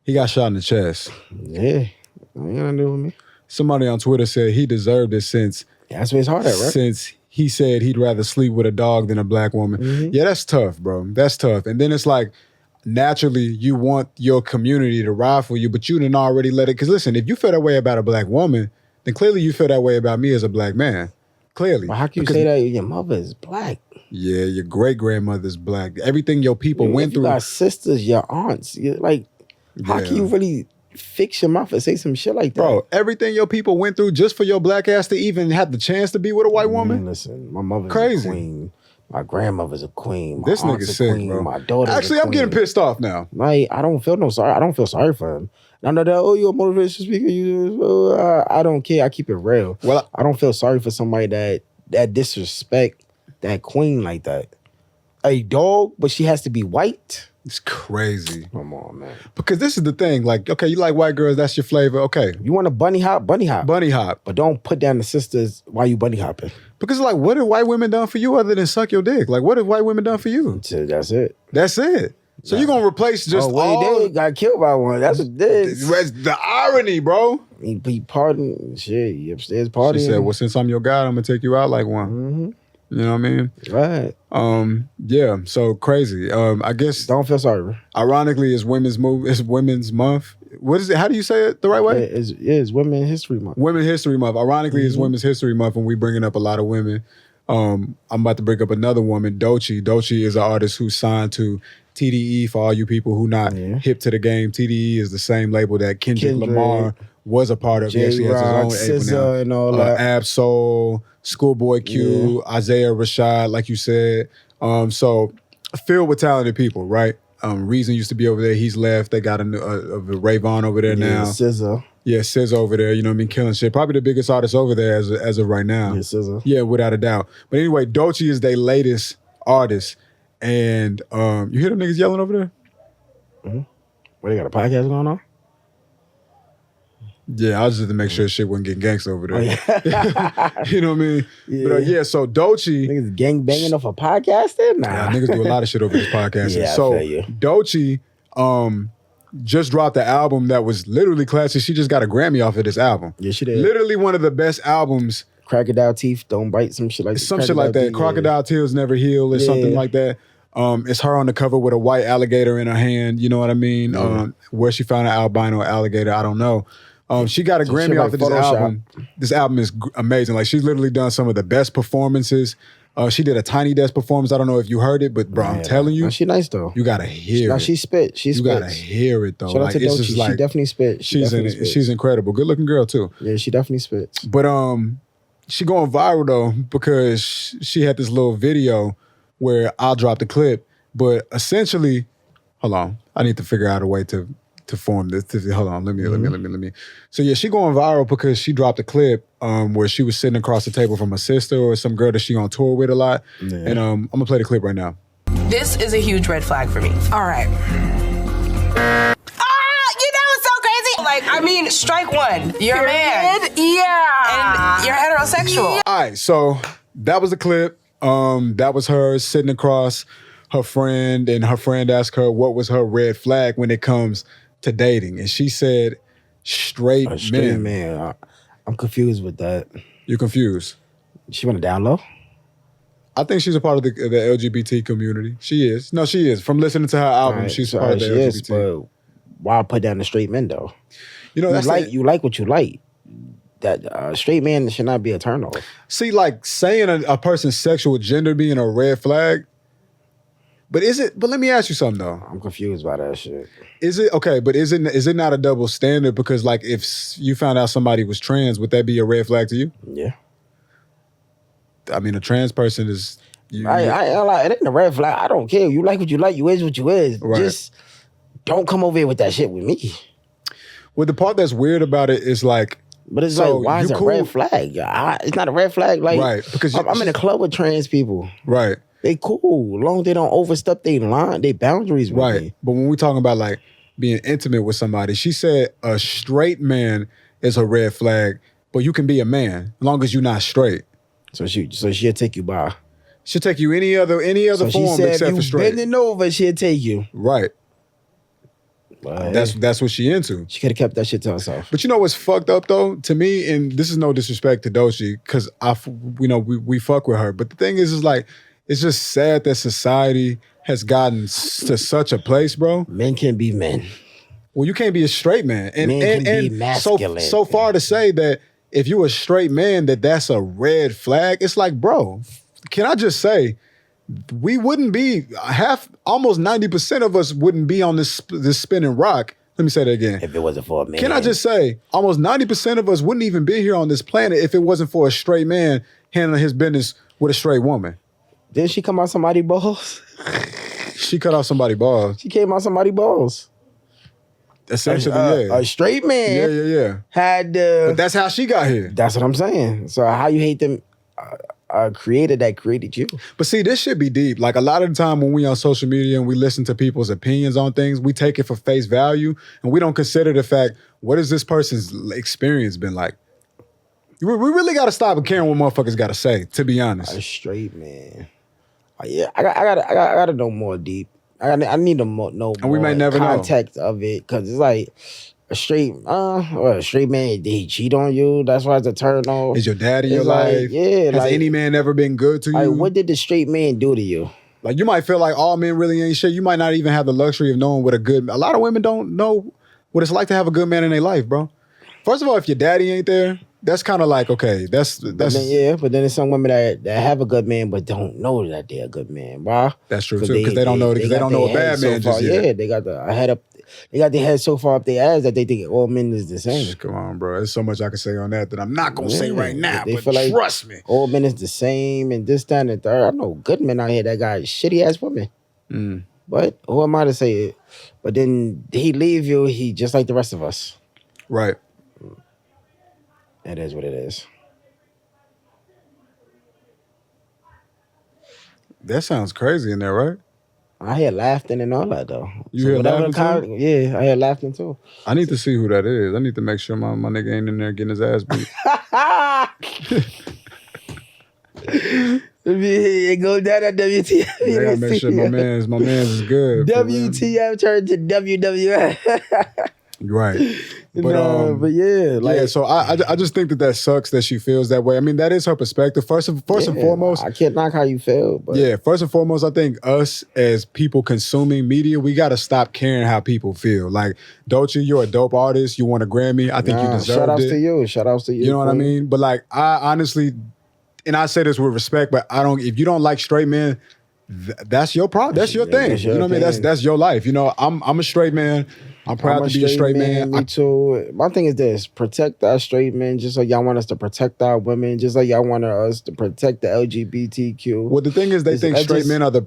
He got shot in the chest. Yeah, ain't gonna do with me. Somebody on Twitter said he deserved it since. Yeah, that's where it's hard at, right? Since he said he'd rather sleep with a dog than a black woman. Yeah, that's tough, bro. That's tough. And then it's like, naturally, you want your community to ride for you, but you didn't already let it. Because listen, if you feel that way about a black woman, then clearly you feel that way about me as a black man. Clearly. But how can you say that your mother is black? Yeah, your great-grandmother's black. Everything your people went through. You got sisters, your aunts. How can you really fix your mouth and say some shit like that? Bro, everything your people went through just for your black ass to even have the chance to be with a white woman? Man, listen, my mother's crazy. a queen. My grandmother's a queen. My This aunt's nigga's a sick, queen. bro. My daughter's Actually, a I'm queen. getting pissed off now. Like, I don't feel sorry for him. I know that, you're a motivational speaker. I don't care. I keep it real. Well, I don't feel sorry for somebody that disrespect that queen like that. A dog, but she has to be white? It's crazy. Come on, man. Because this is the thing. Like, okay, you like white girls, that's your flavor. Okay. You want a bunny hop? Bunny hop. Bunny hop. But don't put down the sisters while you bunny hopping. Because like, what have white women done for you other than suck your dick? Like, what have white women done for you? So that's it. That's it. So you're gonna replace just all... They got killed by one. That's what it is. That's the irony, bro. He partying. Shit, he upstairs partying. She said, well, since I'm your guy, I'm gonna take you out like one. Mm-hmm. You know what I mean? Right. Yeah, so crazy. I guess... Don't feel sorry. Ironically, it's Women's Month. What is it? How do you say it the right way? It's Women's History Month. Women's History Month. Ironically, it's Women's History Month, and we bringing up a lot of women. I'm about to bring up another woman, Doechii. Doechii is an artist who signed to TDE. For all you people who not hip to the game, TDE is the same label that Kendrick Lamar was a part of. He actually has his own label now. And all that. Ab-Soul, Schoolboy Q, Isaiah Rashad, like you said. So filled with talented people, right? Reason used to be over there. He's left. They got a Rayvon over there now. SZA. Yeah, SZA over there. You know what I mean? Killing shit. Probably the biggest artist over there as of right now. Yeah, SZA. Yeah, without a doubt. But anyway, Doechii is their latest artist. And you hear them niggas yelling over there? Mm-hmm. What, they got a podcast going on? Yeah, I was just to make sure shit wasn't getting gangsta over there. Oh, yeah. You know what I mean? Yeah. But so Doechii... Niggas gang banging off a podcast then? Nah. Yeah, niggas do a lot of shit over this podcast. Yeah, so I feel you. Doechii just dropped the album that was literally classic. She just got a Grammy off of this album. Yeah, she did. Literally one of the best albums. Crocodile teeth don't bite, some shit like that. Some shit like that. Crocodile tears never heal or something like that. It's her on the cover with a white alligator in her hand. You know what I mean? Where she found an albino alligator, I don't know. She got a Grammy off of this album. This album is amazing. Like, she's literally done some of the best performances. She did a Tiny Desk performance. I don't know if you heard it, but bro, I'm telling you. She nice though. You gotta hear it. She spit. You gotta hear it though. Shout out to Doechii. She definitely spit. She's incredible. Good looking girl too. Yeah, she definitely spits. But she going viral though because she had this little video where I'll drop the clip. But essentially, hold on, I need to figure out a way to form this. Hold on, let me. So yeah, she going viral because she dropped a clip where she was sitting across the table from her sister or some girl that she on tour with a lot. Yeah. And I'm gonna play the clip right now. This is a huge red flag for me. All right. It's so crazy. Like, I mean, strike one. You're a man. Yeah. And you're heterosexual. All right, so that was the clip. That was her sitting across her friend, and her friend asked her what was her red flag when it comes to dating. And she said, straight men. I'm confused with that. You're confused? She went down low? I think she's a part of the LGBT community. She is. No, she is. From listening to her album, she's part of the LGBT. Is, but why put down the straight men though? You know, you like what you like. That straight man should not be a turnoff. See, like saying a person's sexual gender being a red flag, but let me ask you something though. I'm confused by that shit. Is it okay, but is it not a double standard? Because like if you found out somebody was trans, would that be a red flag to you? Yeah. I mean, a trans person is it ain't a red flag. I don't care. You like what you like, you is what you is. Right. Just don't come over here with that shit with me. Well, the part that's weird about it is like, but it's like, why is it a red flag? It's not a red flag. Like, right, because I'm in a club with trans people. Right. They cool, as long as they don't overstep their line, their boundaries. With me. But when we talking about like being intimate with somebody, she said a straight man is a red flag, but you can be a man as long as you're not straight. So she'll take you by. She'll take you any other form except for straight. Bending over, she'll take you. Right. That's what she into. She could have kept that shit to herself. But you know what's fucked up though? To me, and this is no disrespect to Doechii, because we fuck with her. But the thing is like, it's just sad that society has gotten to such a place, bro. Men can be men. Well, you can't be a straight man. And men can be masculine. So far to say that if you're a straight man, that's a red flag. It's like, bro, can I just say, we wouldn't be almost 90% of us wouldn't be on this spinning rock. Let me say that again. If it wasn't for a man. Can I just say, almost 90% of us wouldn't even be here on this planet if it wasn't for a straight man handling his business with a straight woman. Didn't she come out somebody's balls? She cut off somebody's balls. She came out somebody's balls. Essentially, yeah. A straight man had... but that's how she got here. That's what I'm saying. So how you hate them... creator that created you. But see, this should be deep. Like a lot of the time when we on social media and we listen to people's opinions on things, we take it for face value and we don't consider the fact, what has this person's experience been like? We really got to stop caring what motherfuckers got to say, to be honest. A straight man. Yeah, I got to know more deep. I need to know more and we may never context of it, because it's like, a straight man, did he cheat on you? That's why it's a turn off. Is your dad in your life? Yeah. Has any man ever been good to you? Like, what did the straight man do to you? Like, you might feel like all men really ain't shit. You might not even have the luxury of knowing what a lot of women don't know what it's like to have a good man in their life, bro. First of all, if your daddy ain't there, that's kind of like, okay, that's but then there's some women that have a good man but don't know that they're a good man. Why? That's true too, because they don't know a bad man just yet. Yeah, they got their head so far up their ass that they think all men is the same. Come on, bro. There's so much I can say on that I'm not gonna say right now. But feel like trust me, all men is the same and this, that, and the third. I know good men out here that got shitty ass women. But who am I to say it? But then he leave you, he just like the rest of us. Right. It is what it is. That sounds crazy in there, right? I hear laughing and all that though. You hear laughing too? Yeah, I hear laughing too. I need to see who that is. I need to make sure my nigga ain't in there getting his ass beat. It goes down at WTF. I gotta make sure my man's is good. WTF turned to WWF. Right. But yeah, like, yeah. So I just think that sucks that she feels that way. I mean, that is her perspective. First and foremost, I can't knock how you feel. But yeah. First and foremost, I think us as people consuming media, we got to stop caring how people feel. Like Doechii, you're a dope artist. You want a Grammy. I think you deserve it. Shout outs to you. Shout outs to you. You know what I mean? But like, I honestly, and I say this with respect, but if you don't like straight men, that's your problem. That's your thing. You know what I mean? That's your life. You know, I'm a straight man. I'm proud to be a straight man. Me too. My thing is this: protect our straight men, just like y'all want us to protect our women, just like y'all want us to protect the LGBTQ. Well, the thing is, they think straight men are they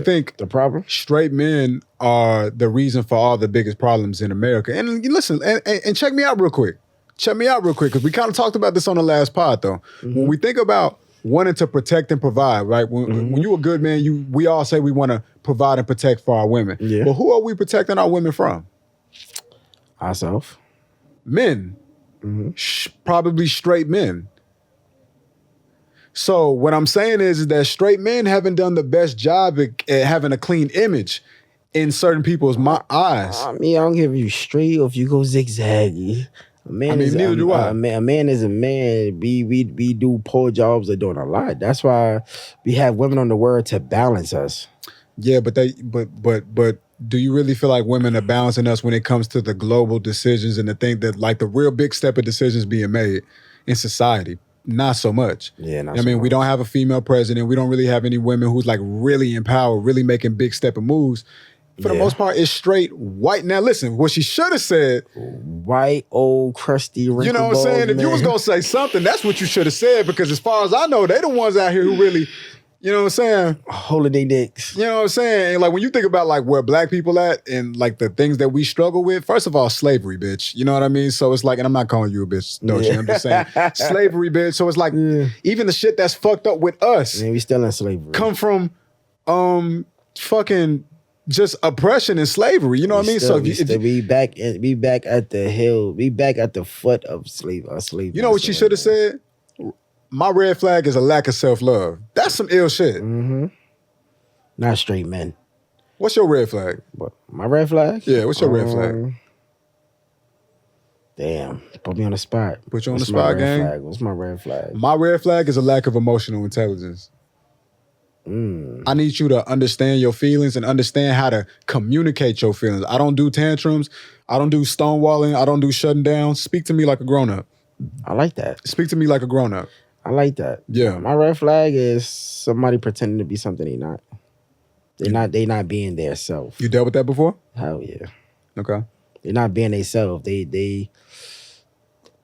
think the problem. Straight men are the reason for all the biggest problems in America. And listen, and check me out real quick. Check me out real quick, because we kind of talked about this on the last pod, though. Mm-hmm. When we think about wanting to protect and provide, right? When you're a good man, we all say we want to provide and protect for our women. Yeah. But who are we protecting our women from? Ourselves. Men. Probably straight men. So what I'm saying is that straight men haven't done the best job at having a clean image in certain people's eyes. I mean, I don't give you straight or if you go zigzaggy. A man neither do I. A man is a man. We do poor jobs of doing a lot. That's why we have women on the word to balance us. Yeah, but do you really feel like women are balancing us when it comes to the global decisions and the thing that, like, the real big step of decisions being made in society? Not so much. Yeah, I mean, we don't have a female president. We don't really have any women who's like really in power, really making big step of moves. For the most part, it's straight white. Now, listen, what she should have said. White, old, crusty, wrinkled. You know what I'm saying? If you was going to say something, that's what you should have said, because as far as I know, they the ones out here who really, you know what I'm saying? Holding their dicks. You know what I'm saying? And like, when you think about like where black people at and like the things that we struggle with, first of all, slavery, bitch. You know what I mean? So it's like, and I'm not calling you a bitch, Doechii. I'm just saying slavery, bitch. So it's like, even the shit that's fucked up with us. Man, we still in slavery. Come from fucking just oppression and slavery. You know what I mean? So we back at the hill. We back at the foot of slavery. You know what she should have said? My red flag is a lack of self-love. That's some ill shit. Mm-hmm. Not straight men. What's your red flag? What, my red flag? Yeah, what's your red flag? Damn, put me on the spot. Put you on the spot, gang? Flag? What's my red flag? My red flag is a lack of emotional intelligence. I need you to understand your feelings and understand how to communicate your feelings. I don't do tantrums. I don't do stonewalling. I don't do shutting down. Speak to me like a grown-up. I like that. Speak to me like a grown-up. I like that. Yeah. My red flag is somebody pretending to be something they're not. They not being their self. You dealt with that before? Hell yeah. Okay. They're not being they self. They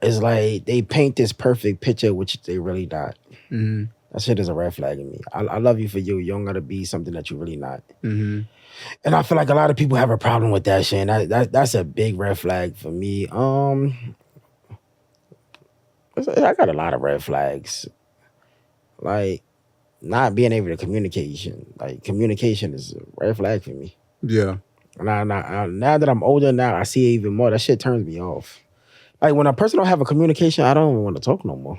it's like they paint this perfect picture, which they really not. Mm-hmm. That shit is a red flag in me. I love you for you. You don't gotta be something that you're really not. Mm-hmm. And I feel like a lot of people have a problem with that shit. And that's a big red flag for me. I got a lot of red flags. Like, not being able to communication. Like, communication is a red flag for me. Yeah. Now that I'm older now, I see it even more. That shit turns me off. Like, when a person don't have a communication, I don't even want to talk no more.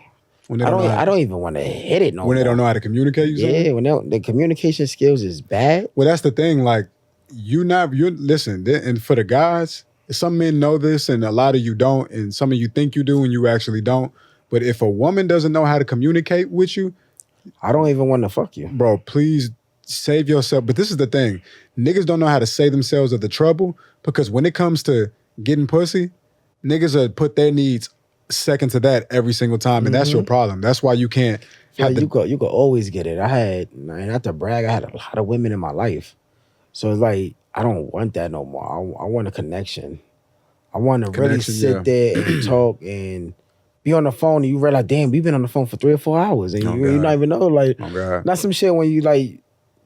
I don't even want to hit it no more. When they don't know how to communicate, you say? Yeah, when the communication skills is bad. Well, that's the thing. Like, listen, and for the guys, some men know this and a lot of you don't, and some of you think you do and you actually don't. But if a woman doesn't know how to communicate with you, I don't even want to fuck you. Bro, please save yourself. But this is the thing. Niggas don't know how to save themselves of the trouble, because when it comes to getting pussy, niggas will put their needs second to that every single time, and that's your problem. That's why you can't have you could always get it. I had, not to brag, I had a lot of women in my life. So it's like, I don't want that no more. I want a connection. I want to really sit there and talk and be on the phone, and you realize, damn, we've been on the phone for 3 or 4 hours, and you not even know, like, not some shit when you, like,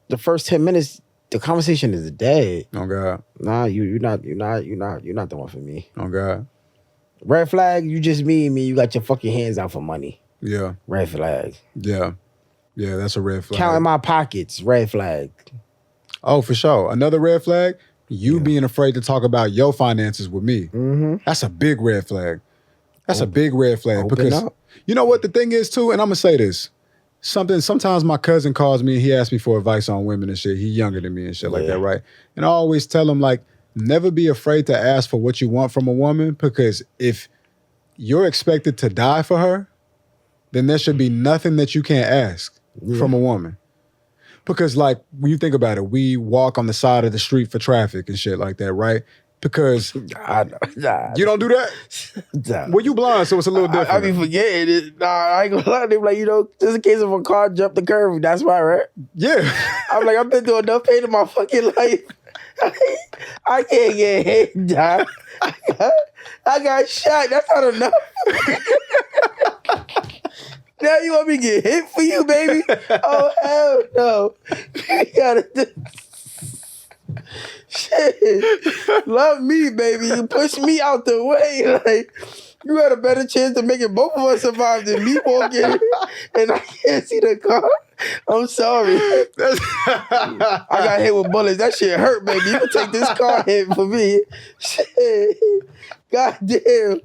the first 10 minutes, the conversation is dead. Oh God. Nah, you're not the one for me. Oh God. Red flag, you just me, you got your fucking hands out for money. Yeah. Red flag. Yeah. Yeah, that's a red flag. Counting my pockets, red flag. Oh, for sure. Another red flag, you being afraid to talk about your finances with me. Mm-hmm. That's a big red flag. That's a big red flag. Because you know what the thing is too, and I'm going to say this. sometimes my cousin calls me and he asks me for advice on women and shit. He younger than me and shit like that, right? And I always tell him, like, never be afraid to ask for what you want from a woman, because if you're expected to die for her, then there should be nothing that you can't ask from a woman. Because, like, when you think about it, we walk on the side of the street for traffic and shit like that, right? Because you don't do that? Well, you blind, so it's a little different. I be forgetting it. Nah, I ain't gonna lie. They be like, just in case if a car jumped the curve, that's why, right? Yeah. I'm like, I've been through enough pain in my fucking life. I can't get hit, John. I got shot. That's not enough. Now you want me to get hit for you, baby? Oh, hell no. You gotta do... Shit. Love me, baby. You push me out the way. Like, you had a better chance of making both of us survive than me walking and I can't see the car. I'm sorry. I got hit with bullets. That shit hurt, baby. You can take this car hit for me. Shit. God damn.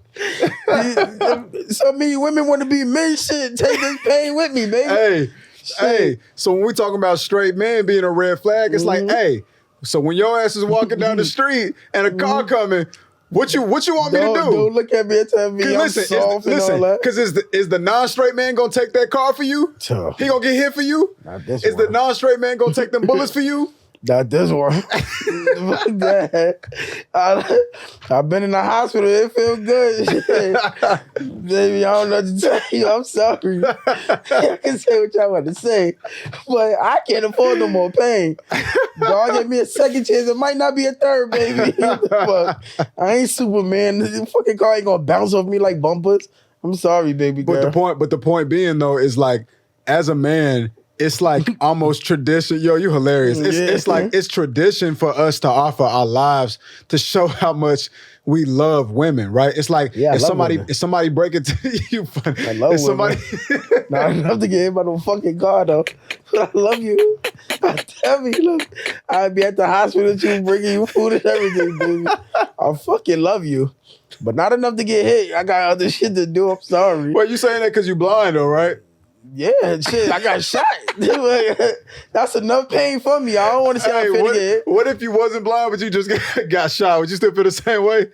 So many women want to be men. Shit, take this pain with me, baby. Hey. So when we talking about straight men being a red flag, it's like, hey, so when your ass is walking down the street and a car coming, what you want me to do? Don't look at me and tell me I'm soft and all that. Because is the non-straight man gonna take that car for you? He gonna get hit for you? Not this is one. The non-straight man gonna take them bullets for you? Not this one. Fuck that. I've been in the hospital. It feels good. Baby, I don't know what to tell you. I'm sorry. I can say what y'all want to say, but I can't afford no more pain. God give me a second chance. It might not be a third, baby. Fuck. I ain't Superman. The fucking car ain't gonna bounce off me like bumpers. I'm sorry, baby girl. But the point being, though, is like, as a man, it's like almost tradition. Yo, you hilarious. It's like it's tradition for us to offer our lives to show how much we love women, right? It's like if somebody break it to you, I love women. Not enough to get hit by no fucking car though. I love you. Tell me, look, I'd be at the hospital with you, bringing you food and everything, baby. I fucking love you. But not enough to get hit. I got other shit to do. I'm sorry. Well, you saying that because you blind though, right? Yeah, shit, I got shot. That's enough pain for me. I don't want to see how I feel get. What if you wasn't blind, but you just got shot? Would you still feel the same way?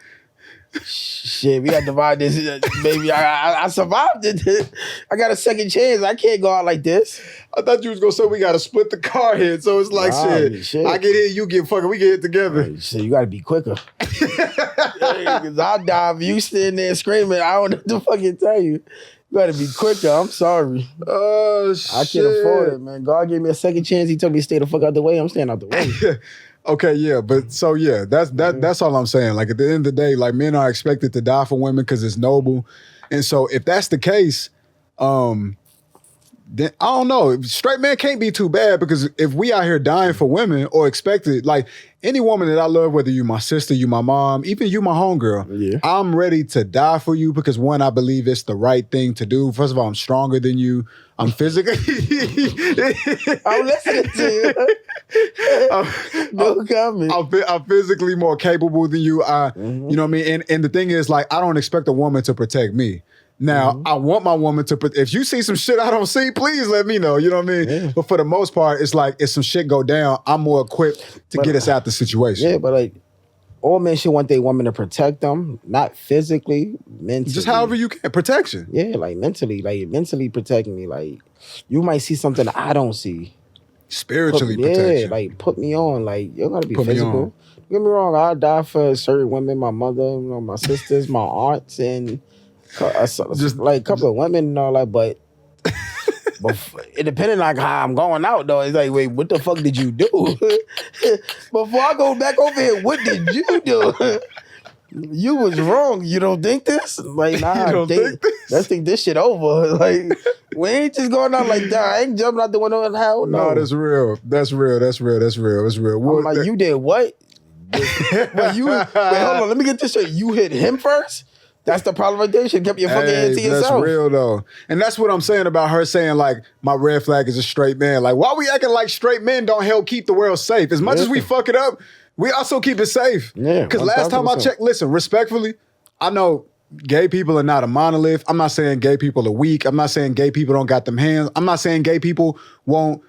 Shit, we got to divide this, baby. I survived it. I got a second chance. I can't go out like this. I thought you was going to say we got to split the car hit. So it's like, shit. I get hit, you get fucking, we get hit together. Shit, you got to be quicker. Because I'll die if you sitting there screaming. I don't know what to fucking tell you. You gotta be quicker. I'm sorry. Oh, shit. I can't afford it, man. God gave me a second chance. He told me to stay the fuck out the way. I'm staying out the way. Okay, yeah, but so yeah, that's all I'm saying. Like at the end of the day, like men are expected to die for women because it's noble, and so if that's the case, then I don't know. Straight men can't be too bad because if we out here dying for women or expected, like any woman that I love, whether you my sister, you my mom, even you my homegirl, I'm ready to die for you because one, I believe it's the right thing to do. First of all, I'm stronger than you. I'm physically. I'm listening to you. No comment. I'm physically more capable than you. You know what I mean? And the thing is, like, I don't expect a woman to protect me. Now, I want my woman to, if you see some shit I don't see, please let me know. You know what I mean? Yeah. But for the most part, it's like, if some shit go down, I'm more equipped to get us out the situation. Yeah, but like, all men should want their woman to protect them, not physically, mentally. Just however you can. Protection. Yeah, like mentally protecting me. Like, you might see something I don't see. Spiritually protect you. Yeah, like, put me on. Like, you're going to be physical. Don't get me wrong, I'll die for certain women, my mother, my sisters, my aunts, and... just like a couple of women and all that, but it depending on how I'm going out though. It's like, wait, what the fuck did you do? Before I go back over here, what did you do? You was wrong. You don't think this? Like, nah, let's think this shit over. Like, we ain't just going out like that. I ain't jumping out the window in hell. No, that's real. That's real. I'm like, you did what? Wait, hold on, let me get this straight. You hit him first? That's the problem right there. You should have kept your fucking hand to yourself. That's real, though. And that's what I'm saying about her saying, like, my red flag is a straight man. Like, why we acting like straight men don't help keep the world safe? As much as we fuck it up, we also keep it safe. Yeah. Because last time I checked, listen, respectfully, I know gay people are not a monolith. I'm not saying gay people are weak. I'm not saying gay people don't got them hands. I'm not saying gay people won't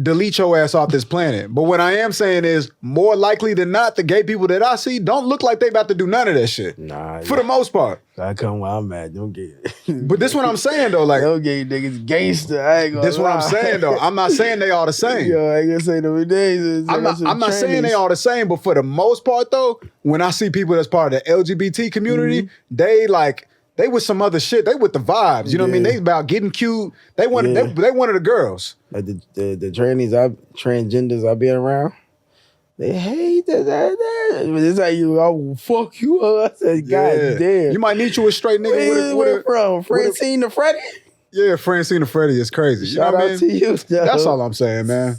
delete your ass off this planet. But what I am saying is, more likely than not, the gay people that I see don't look like they about to do none of that shit. Nah. For the most part. I come where I'm at. Don't get it. But this what I'm saying though. Like, don't get niggas gangster. I ain't gonna this what I'm saying though. I'm not saying they all the same. Yo, I ain't gonna say no days. I'm not saying they all the same, but for the most part though, when I see people that's part of the LGBT community, they with some other shit. They with the vibes. You know what I mean? They about getting cute. They one of the girls. Like the transgenders I be around, they hate that. This how you, I will fuck you up. I said, God damn. You might meet you a straight nigga Where from? Francine to Freddie? Yeah, Francine to Freddie is crazy. Shout out to you. That's all I'm saying, man.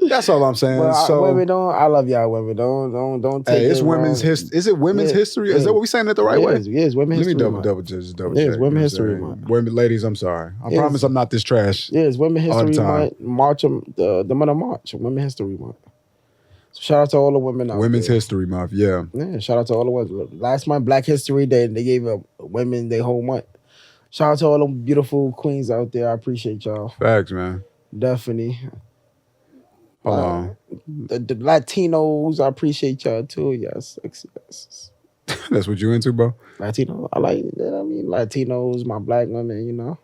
That's all I'm saying. Well, women don't. I love y'all women. Don't take it. It's women's history. Is it women's history? Yeah. Is that what we saying it the right way? Yes, women's history. Let me double check. Yeah, it's women's history month. Women, ladies, I'm sorry. I promise I'm not this trash. Yeah, it's women's history month. March, the month of March, women's history month. So shout out to all the women out Women's there. History Month, yeah. Yeah, shout out to all the women. Last month, Black History Day, they gave women their whole month. Shout out to all the beautiful queens out there. I appreciate y'all. Facts, man. Definitely. Hold on. The Latinos, I appreciate y'all too. Y'all sexy asses. That's what you into, bro? Latino, I like that. I mean, Latinos, my black women, you know.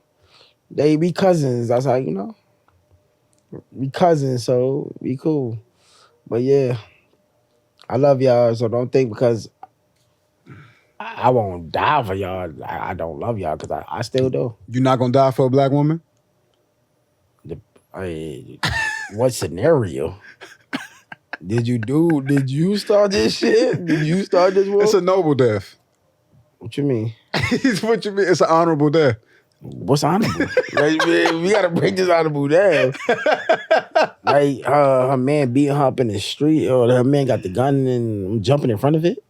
They be cousins. That's how, you know. We cousins, so we cool. But yeah, I love y'all, so don't think because I won't die for y'all, I don't love y'all, because I still do. You not gonna die for a black woman? What scenario? Did you start this shit? Did you start this war? It's a noble death. What you mean? What you mean? It's an honorable death. What's honorable? Like, man, we gotta break this honorable down. Like her man beating her up in the street, or her man got the gun and I'm jumping in front of it.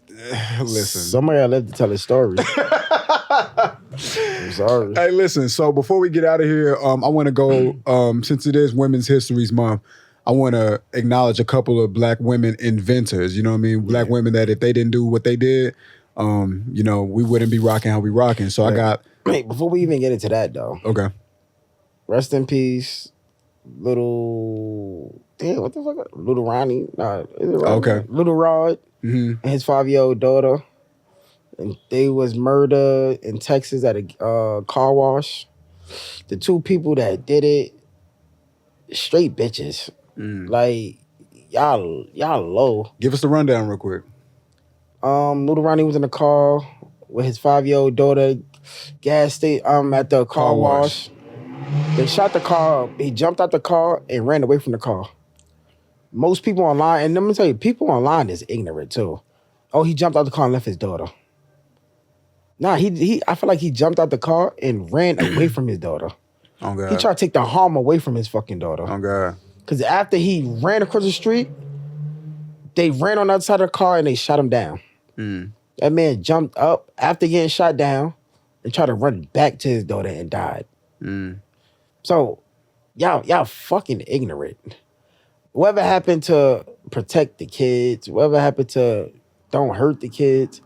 Listen. Somebody I love to tell a story. I'm sorry. Hey, listen. So before we get out of here, I want to go. Since it is Women's History Month, I want to acknowledge a couple of black women inventors. You know what I mean? Black women that if they didn't do what they did, you know, we wouldn't be rocking how we rocking. So I got. Wait, before we even get into that though. Okay. Rest in peace, little. Damn, what the fuck? Little Ronnie. Nah, is it Ronnie? Okay. Little Rod and his 5-year-old daughter. And they was murdered in Texas at a car wash. The two people that did it, straight bitches. Like, y'all low. Give us the rundown real quick. Little Ronnie was in the car with his 5-year-old daughter, gas station, at the car wash. They shot the car. He jumped out the car and ran away from the car. Most people online, and let me tell you, people online is ignorant too. Oh, he jumped out the car and left his daughter. Nah, I feel like he jumped out the car and ran away from his daughter. Oh, God. He tried to take the harm away from his fucking daughter. Oh, God. Because after he ran across the street, they ran on the other side of the car and they shot him down. That man jumped up after getting shot down and tried to run back to his daughter and died. So, y'all fucking ignorant. Whatever happened to protect the kids, whatever happened to don't hurt the kids,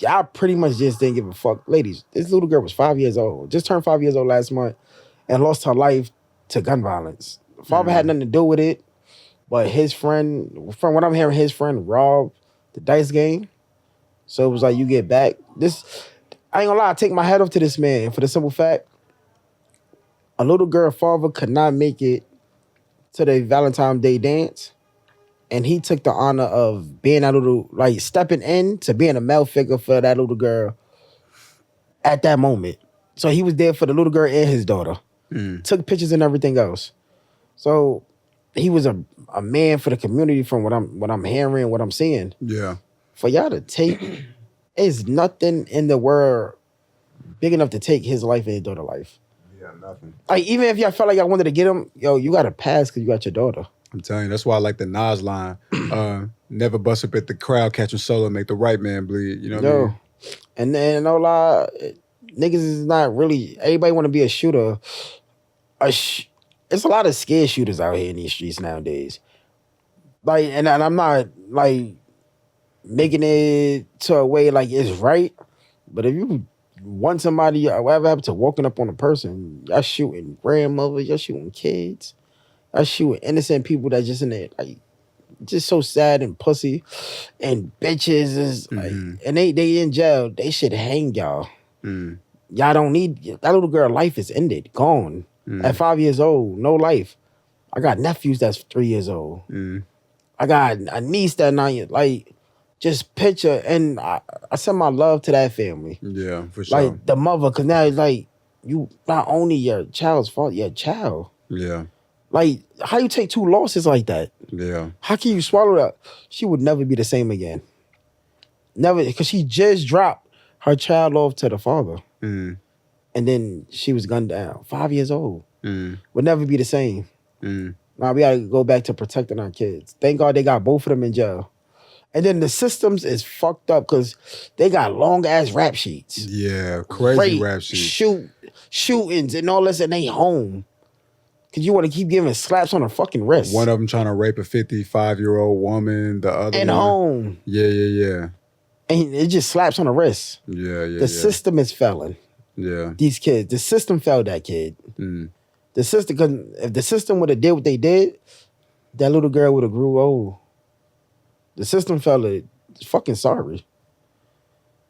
y'all pretty much just didn't give a fuck. Ladies, this little girl was 5 years old, just turned 5 years old last month and lost her life to gun violence. Father had nothing to do with it, but his friend, from what I'm hearing, his friend robbed the dice game. So it was like, you get back. I ain't gonna lie, I take my hat off to this man for the simple fact, a little girl father could not make it to the Valentine's Day dance. And he took the honor of being that little, like stepping in to being a male figure for that little girl at that moment. So he was there for the little girl and his daughter. Took pictures and everything else. So he was a man for the community from what I'm hearing, what I'm seeing. Yeah. For y'all to take, is nothing in the world big enough to take his life and his daughter's life. Yeah, nothing. Like, even if y'all felt like y'all wanted to get him, yo, you got to pass because you got your daughter. I'm telling you, that's why I like the Nas line. Never bust up at the crowd, catching solo, make the right man bleed. You know what I mean? And then, no lie, niggas is not really, everybody want to be a shooter. It's a lot of scared shooters out here in these streets nowadays. Like, and I'm not, like, making it to a way like it's right. But if you want somebody, whatever happened to walking up on a person, y'all shooting grandmothers, y'all shooting kids, y'all shooting innocent people that just in there, like, just so sad and pussy and bitches is like, and they in jail. They should hang y'all. Y'all don't need that little girl. Life is ended, gone at 5 years old, no life. I got nephews that's 3 years old. I got a niece that 9 years. Like, just picture, and I send my love to that family. Yeah, for sure. Like the mother, because now it's like you not only your child's fault, your child. Yeah. Like, how you take 2 losses like that? Yeah. How can you swallow that? She would never be the same again. Never, because she just dropped her child off to the father. And then she was gunned down. 5 years old. Would never be the same. Now we gotta go back to protecting our kids. Thank God they got both of them in jail. And then the systems is fucked up because they got long ass rap sheets. Yeah, crazy rap sheets. Shootings and all this, and they home. Cause you want to keep giving slaps on her fucking wrist. One of them trying to rape a 55-year-old woman. The other and one, home. Yeah. And it just slaps on the wrist. Yeah. The system is failing. Yeah. These kids. The system failed that kid. The system, because if the system would have did what they did, that little girl would have grew old. The system failed it. Fucking sorry.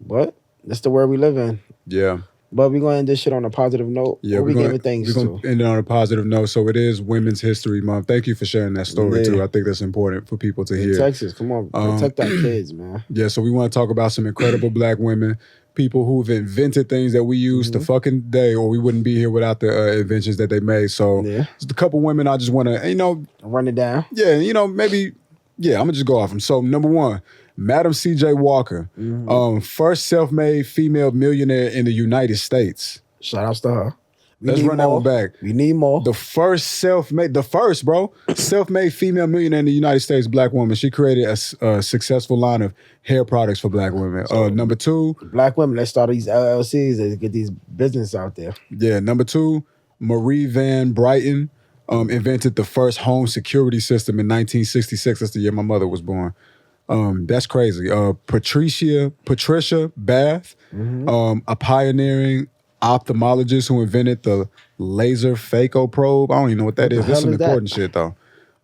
But that's the world we live in. Yeah. But we're going to end this shit on a positive note. Yeah, we're going to end it on a positive note. So it is Women's History Month. Thank you for sharing that story, too. I think that's important for people to hear. Texas, come on. Protect our kids, man. Yeah, so we want to talk about some incredible Black women, people who've invented things that we use to fucking day, or we wouldn't be here without the inventions that they made. So just a couple women I just want to, run it down. Yeah, maybe, I'm going to just go off them. So number one, Madam C.J. Walker, first self-made female millionaire in the United States. Shout outs to her. Let's run that one back. We need more. The first self-made female millionaire in the United States, Black woman. She created a successful line of hair products for Black women. Number two, Black women, let's start these LLCs and get these business out there. Yeah, number two, Marie Van Brighton invented the first home security system in 1966. That's the year my mother was born. That's crazy. Patricia Bath, a pioneering ophthalmologist who invented the laser phaco probe. I don't even know what that is. That's some important shit though.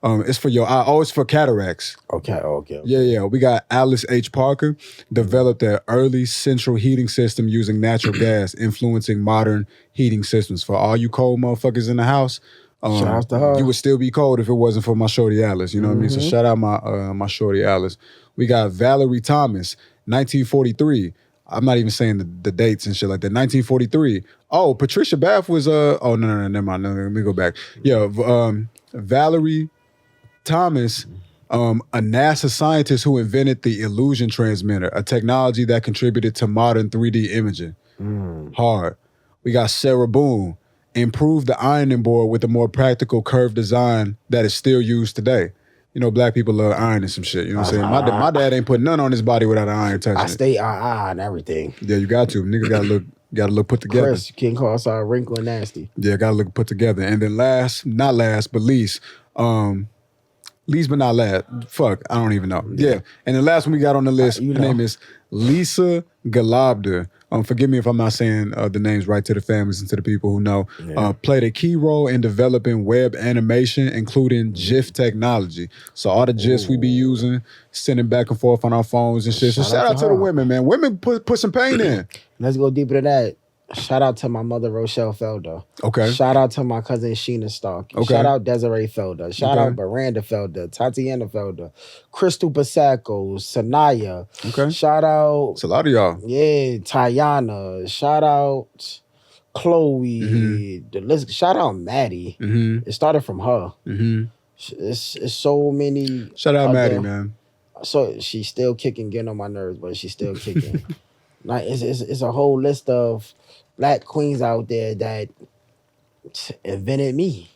It's for your eye. Oh, it's for cataracts. Okay. Yeah. We got Alice H. Parker, developed an early central heating system using natural gas, influencing modern heating systems. For all you cold motherfuckers in the house, shout out to her. You would still be cold if it wasn't for my shorty Alice. You know what I mean? So shout out my shorty Alice. We got Valerie Thomas, 1943. I'm not even saying the dates and shit like that. 1943. Oh, Patricia Bath was no, never mind. No, let me go back. Yeah, Valerie Thomas, a NASA scientist who invented the illusion transmitter, a technology that contributed to modern 3D imaging. Hard. We got Sarah Boone, improved the ironing board with a more practical curved design that is still used today. Black people love ironing some shit. You know what I'm saying? My dad ain't put none on his body without an iron touching. I stay on everything. Yeah, you got to. Niggas gotta look put together. Chris, you can't call us our wrinkle and nasty. Yeah, gotta look put together. And then not last, but least but not last. Fuck, I don't even know. Yeah. And the last one we got on the list, her name is Lisa Galabder. Forgive me if I'm not saying the names right to the families and to the people who know. Played a key role in developing web animation, including GIF technology. So all the GIFs we be using, sending back and forth on our phones and shit. So shout out to the women, man. Women put some pain in. Let's go deeper than that. Shout out to my mother, Rochelle Felder. Okay. Shout out to my cousin, Sheena Stark. Okay. Shout out Desiree Felder. Shout out Miranda Felder, Tatiana Felder, Crystal Pasacco, Sanaya. Okay. Shout out. It's a lot of y'all. Yeah, Tayana. Shout out Chloe. The list. Shout out Maddie. It started from her. It's so many. Shout out Maddie, man. So she's still kicking, getting on my nerves, but she's still kicking. Like it's a whole list of Black queens out there that invented me.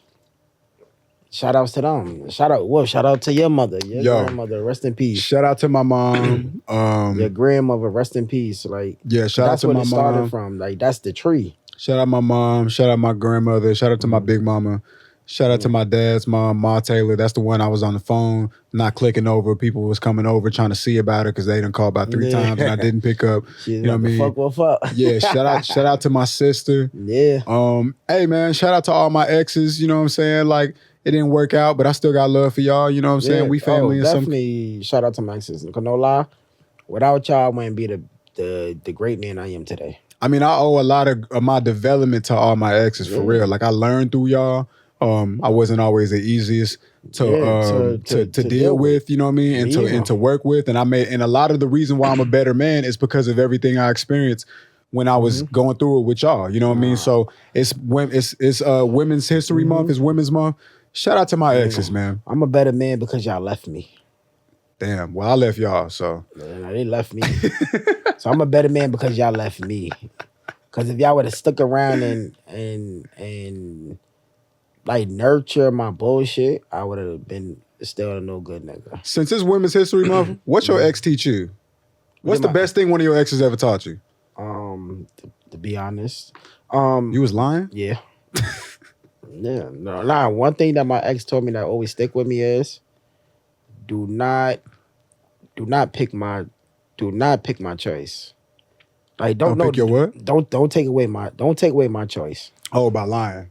Shout outs to them. Shout out to your mother. Your grandmother, rest in peace. Shout out to my mom. Your grandmother, rest in peace. Like, shout out to my mom. That's where it started from. Like, that's the tree. Shout out my mom. Shout out my grandmother. Shout out to my big mama. Shout out to my dad's mom, Ma Taylor. That's the one I was on the phone, not clicking over. People was coming over trying to see about her because they done called about 3 times and I didn't pick up. She's you know what I mean? Fuck. Yeah, shout out to my sister. Yeah. Hey man, shout out to all my exes, you know what I'm saying? Like, it didn't work out, but I still got love for y'all, you know what I'm saying? We family and definitely shout out to my exes. No lie, without y'all, I wouldn't be the great man I am today. I mean, I owe a lot of my development to all my exes for real. Like, I learned through y'all. I wasn't always the easiest to deal with, you know what I mean, and to work with. And a lot of the reason why I'm a better man is because of everything I experienced when I was going through it with y'all. You know what I mean? So it's Women's History Month. It's Women's Month. Shout out to my exes, man. I'm a better man because y'all left me. Damn. Well, I left y'all, so. Man, they left me. So I'm a better man because y'all left me. Because if y'all would have stuck around and like nurture my bullshit, I would have been still a no good nigga. Since it's Women's History Month, what's your ex teach you? What's the best thing one of your exes ever taught you? To be honest. You was lying? Yeah. Yeah. No, one thing that my ex told me that always stick with me is do not pick my choice. Like don't pick your what? Don't take away my choice. Oh, by lying.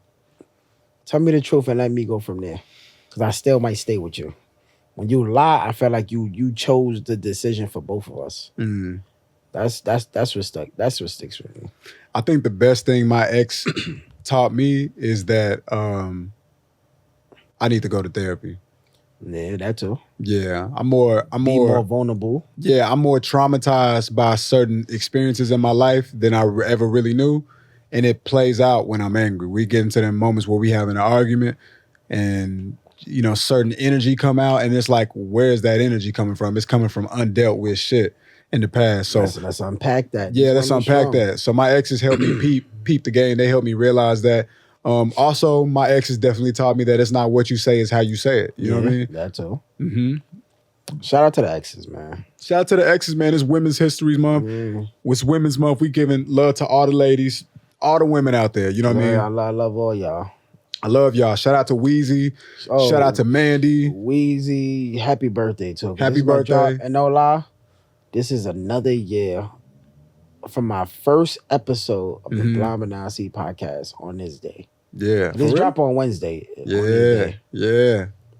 Tell me the truth and let me go from there. Cause I still might stay with you. When you lie, I feel like you chose the decision for both of us. Mm. That's what stuck. That's what sticks with me. I think the best thing my ex taught me is that I need to go to therapy. Yeah, that too. Yeah, I'm more vulnerable. Yeah, I'm more traumatized by certain experiences in my life than I ever really knew, and it plays out when I'm angry. We get into them moments where we having an argument, and you know, certain energy come out, and it's like, where's that energy coming from? It's coming from undealt with shit in the past. So let's unpack that. Yeah, let's unpack that. So my exes helped me peep the game. They helped me realize that. Also, my exes definitely taught me that it's not what you say, it's how you say it. You know what I mean? That too. Mm-hmm. Shout out to the exes, man. Shout out to the exes, man. It's Women's History Month. It's Women's Month. We giving love to all the ladies, all the women out there. You know what I mean? I love all y'all. I love y'all. Shout out to Weezy. Shout out to Mandy. Weezy, happy birthday to her. Happy birthday. And no lie, this is another year from my first episode of the Blind Benassi podcast on this day. Yeah. This drop on Wednesday. Yeah.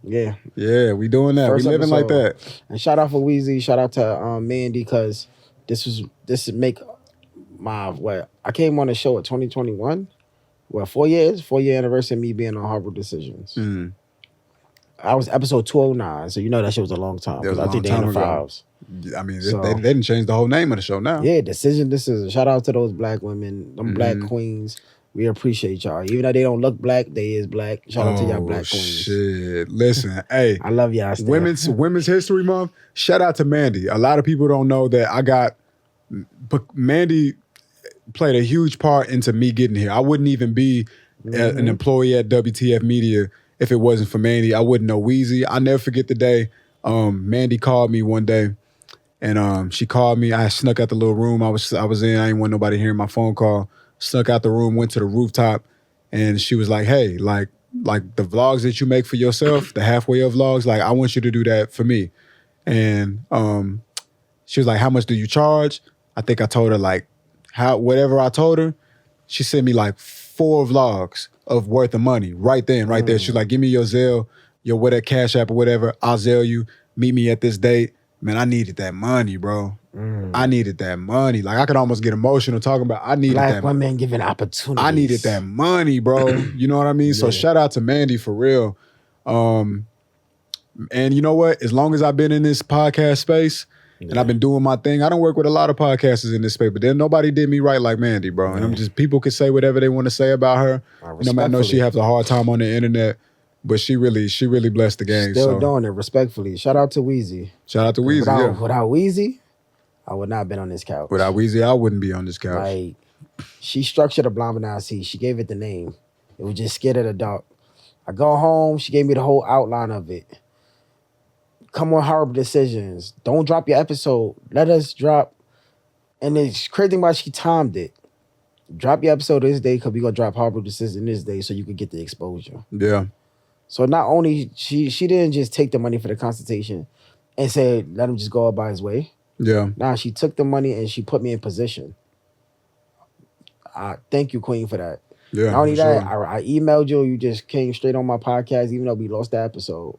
We doing that. First we living episode. like that. And shout out for Weezy. Shout out to Mandy because this make my I came on the show at 2021. 4 year anniversary of me being on Horrible Decisions. I was episode 209, so you know that shit was a long time. I think they in the files. I mean, they didn't change the whole name of the show now. Yeah, Decision. Shout out to those black women, them black queens. We appreciate y'all. Even though they don't look black, they is black. Shout out to y'all black queens. Shit. Listen, hey. I love y'all still. Women's History Month. Shout out to Mandy. A lot of people don't know that Mandy played a huge part into me getting here. I wouldn't even be an employee at WTF Media if it wasn't for Mandy. I wouldn't know Weezy. I'll never forget the day Mandy called me one day, and she called me. I snuck out the little room I was in. I didn't want nobody hearing my phone call. Snuck out the room, went to the rooftop, and she was like, hey, like the vlogs that you make for yourself, the halfway up vlogs, like, I want you to do that for me. And she was like, how much do you charge? I think I told her like, whatever I told her. She sent me like 4 vlogs of worth of money right then, right there. She's like, give me your Zelle, your whatever Cash App or whatever. I'll Zelle you. Meet me at this date. Man, I needed that money, bro. I needed that money. Like, I could almost get emotional talking about I needed black that women giving opportunities. I needed that money, bro. You know what I mean? So shout out to Mandy for real. And you know what? As long as I've been in this podcast space and I've been doing my thing, I don't work with a lot of podcasters in this space, but then nobody did me right like Mandy, bro. And I'm just, people can say whatever they want to say about her. You know, I know she has a hard time on the internet, but she really blessed the game. Still doing it respectfully. Shout out to Weezy. Shout out to Weezy. Without Weezy, I would not have been on this couch. Without Weezy, I wouldn't be on this couch. Like, she structured a Blind Benassi. She gave it the name. It was just Scared of the Dark. I go home, she gave me the whole outline of it. Come on, Horrible Decisions. Don't drop your episode. Let us drop. And the crazy thing about it, she timed it. Drop your episode this day because we're going to drop Horrible Decisions this day so you can get the exposure. Yeah. So not only she didn't just take the money for the consultation and said let him just go about his way. Yeah. Nah, she took the money and she put me in position. Thank you, Queen, for that. Yeah. Not only that, sure. I emailed you. You just came straight on my podcast, even though we lost the episode.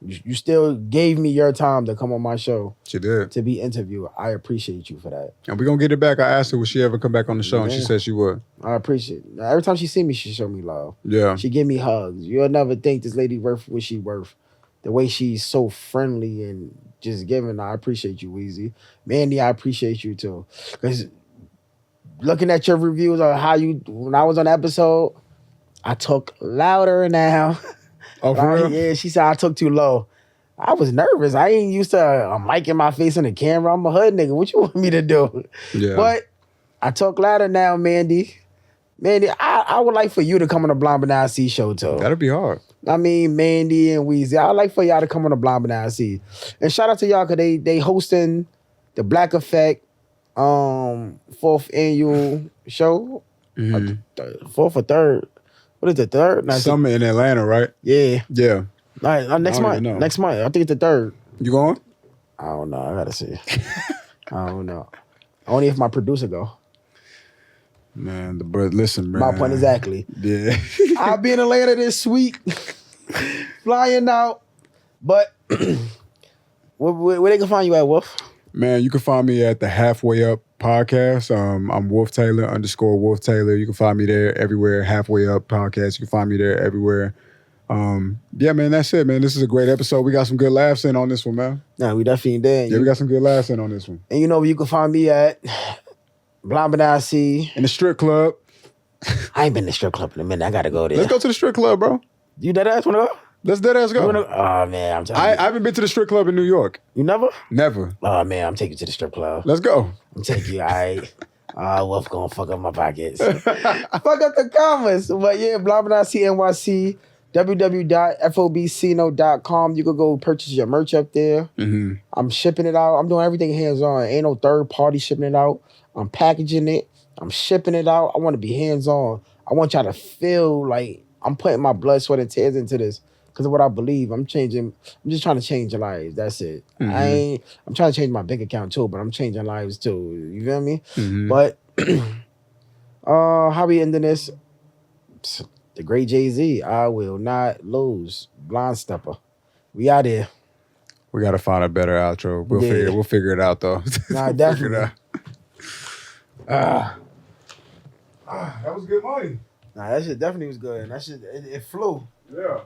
You still gave me your time to come on my show. She did. To be interviewed. I appreciate you for that. And we're going to get it back. I asked her, would she ever come back on the show? And she said she would. I appreciate it. Now, every time she see me, she show me love. Yeah. She give me hugs. You'll never think this lady worth what she worth. The way she's so friendly and just giving. I appreciate you, Weezy. Mandy, I appreciate you too. Because looking at your reviews on how you, when I was on the episode, I talk louder now. Oh, for real? Yeah, she said I took too low. I was nervous. I ain't used to a mic in my face on the camera. I'm a hood nigga. What you want me to do? Yeah. But I talk louder now, Mandy. Mandy, I would like for you to come on the Blind Banana C show too. That'd be hard. I mean, Mandy and Weezy. I'd like for y'all to come on the Blind Banana C. And shout out to y'all because they hosting the Black Effect 4th annual show. Mm-hmm. 4th or 3rd. What is the 3rd? No, Something in Atlanta, right? Yeah. Yeah. All right, next month. Next month. I think it's the 3rd. You going? I don't know. I gotta see. I don't know. Only if my producer go. Man, listen, man. My point exactly. Yeah. I'll be in Atlanta this week, flying out. But where they can find you at, Wolf? Man, you can find me at the Halfway Up podcast. I'm Wolf Taylor _ Wolf Taylor. You can find me there everywhere. Halfway Up podcast. You can find me there everywhere. Yeah, man, that's it, man. This is a great episode. We got some good laughs in on this one, man. No, we definitely did. Yeah, we got some good laughs in on this one. And you know where you can find me at? Blind Banana C. In the strip club. I ain't been to the strip club in a minute. I gotta go there. Let's go to the strip club, bro. You dead ass wanna go? Let's dead ass go. Oh man, I'm telling you. I haven't been to the strip club in New York. You never? Never. Oh man, I'm taking you to the strip club. Let's go. I'm taking you. All right. Wolf gonna fuck up my pockets. Fuck up the comments. But yeah, Blind Banana C NYC. www.fobcno.com. You could go purchase your merch up there. Mm-hmm. I'm shipping it out. I'm doing everything hands-on. Ain't no third party shipping it out. I'm packaging it. I'm shipping it out. I want to be hands-on. I want y'all to feel like I'm putting my blood, sweat, and tears into this because of what I believe. I'm just trying to change lives. That's it. Mm-hmm. I'm trying to change my bank account too, but I'm changing lives too. You feel me? Mm-hmm. But how we ending this? The great Jay-Z, I will not lose. Blind Stepper. We out here. We gotta find a better outro. We'll figure it out though. Nah, definitely. That was good money. Nah, that shit definitely was good. That shit, it flew. Yeah.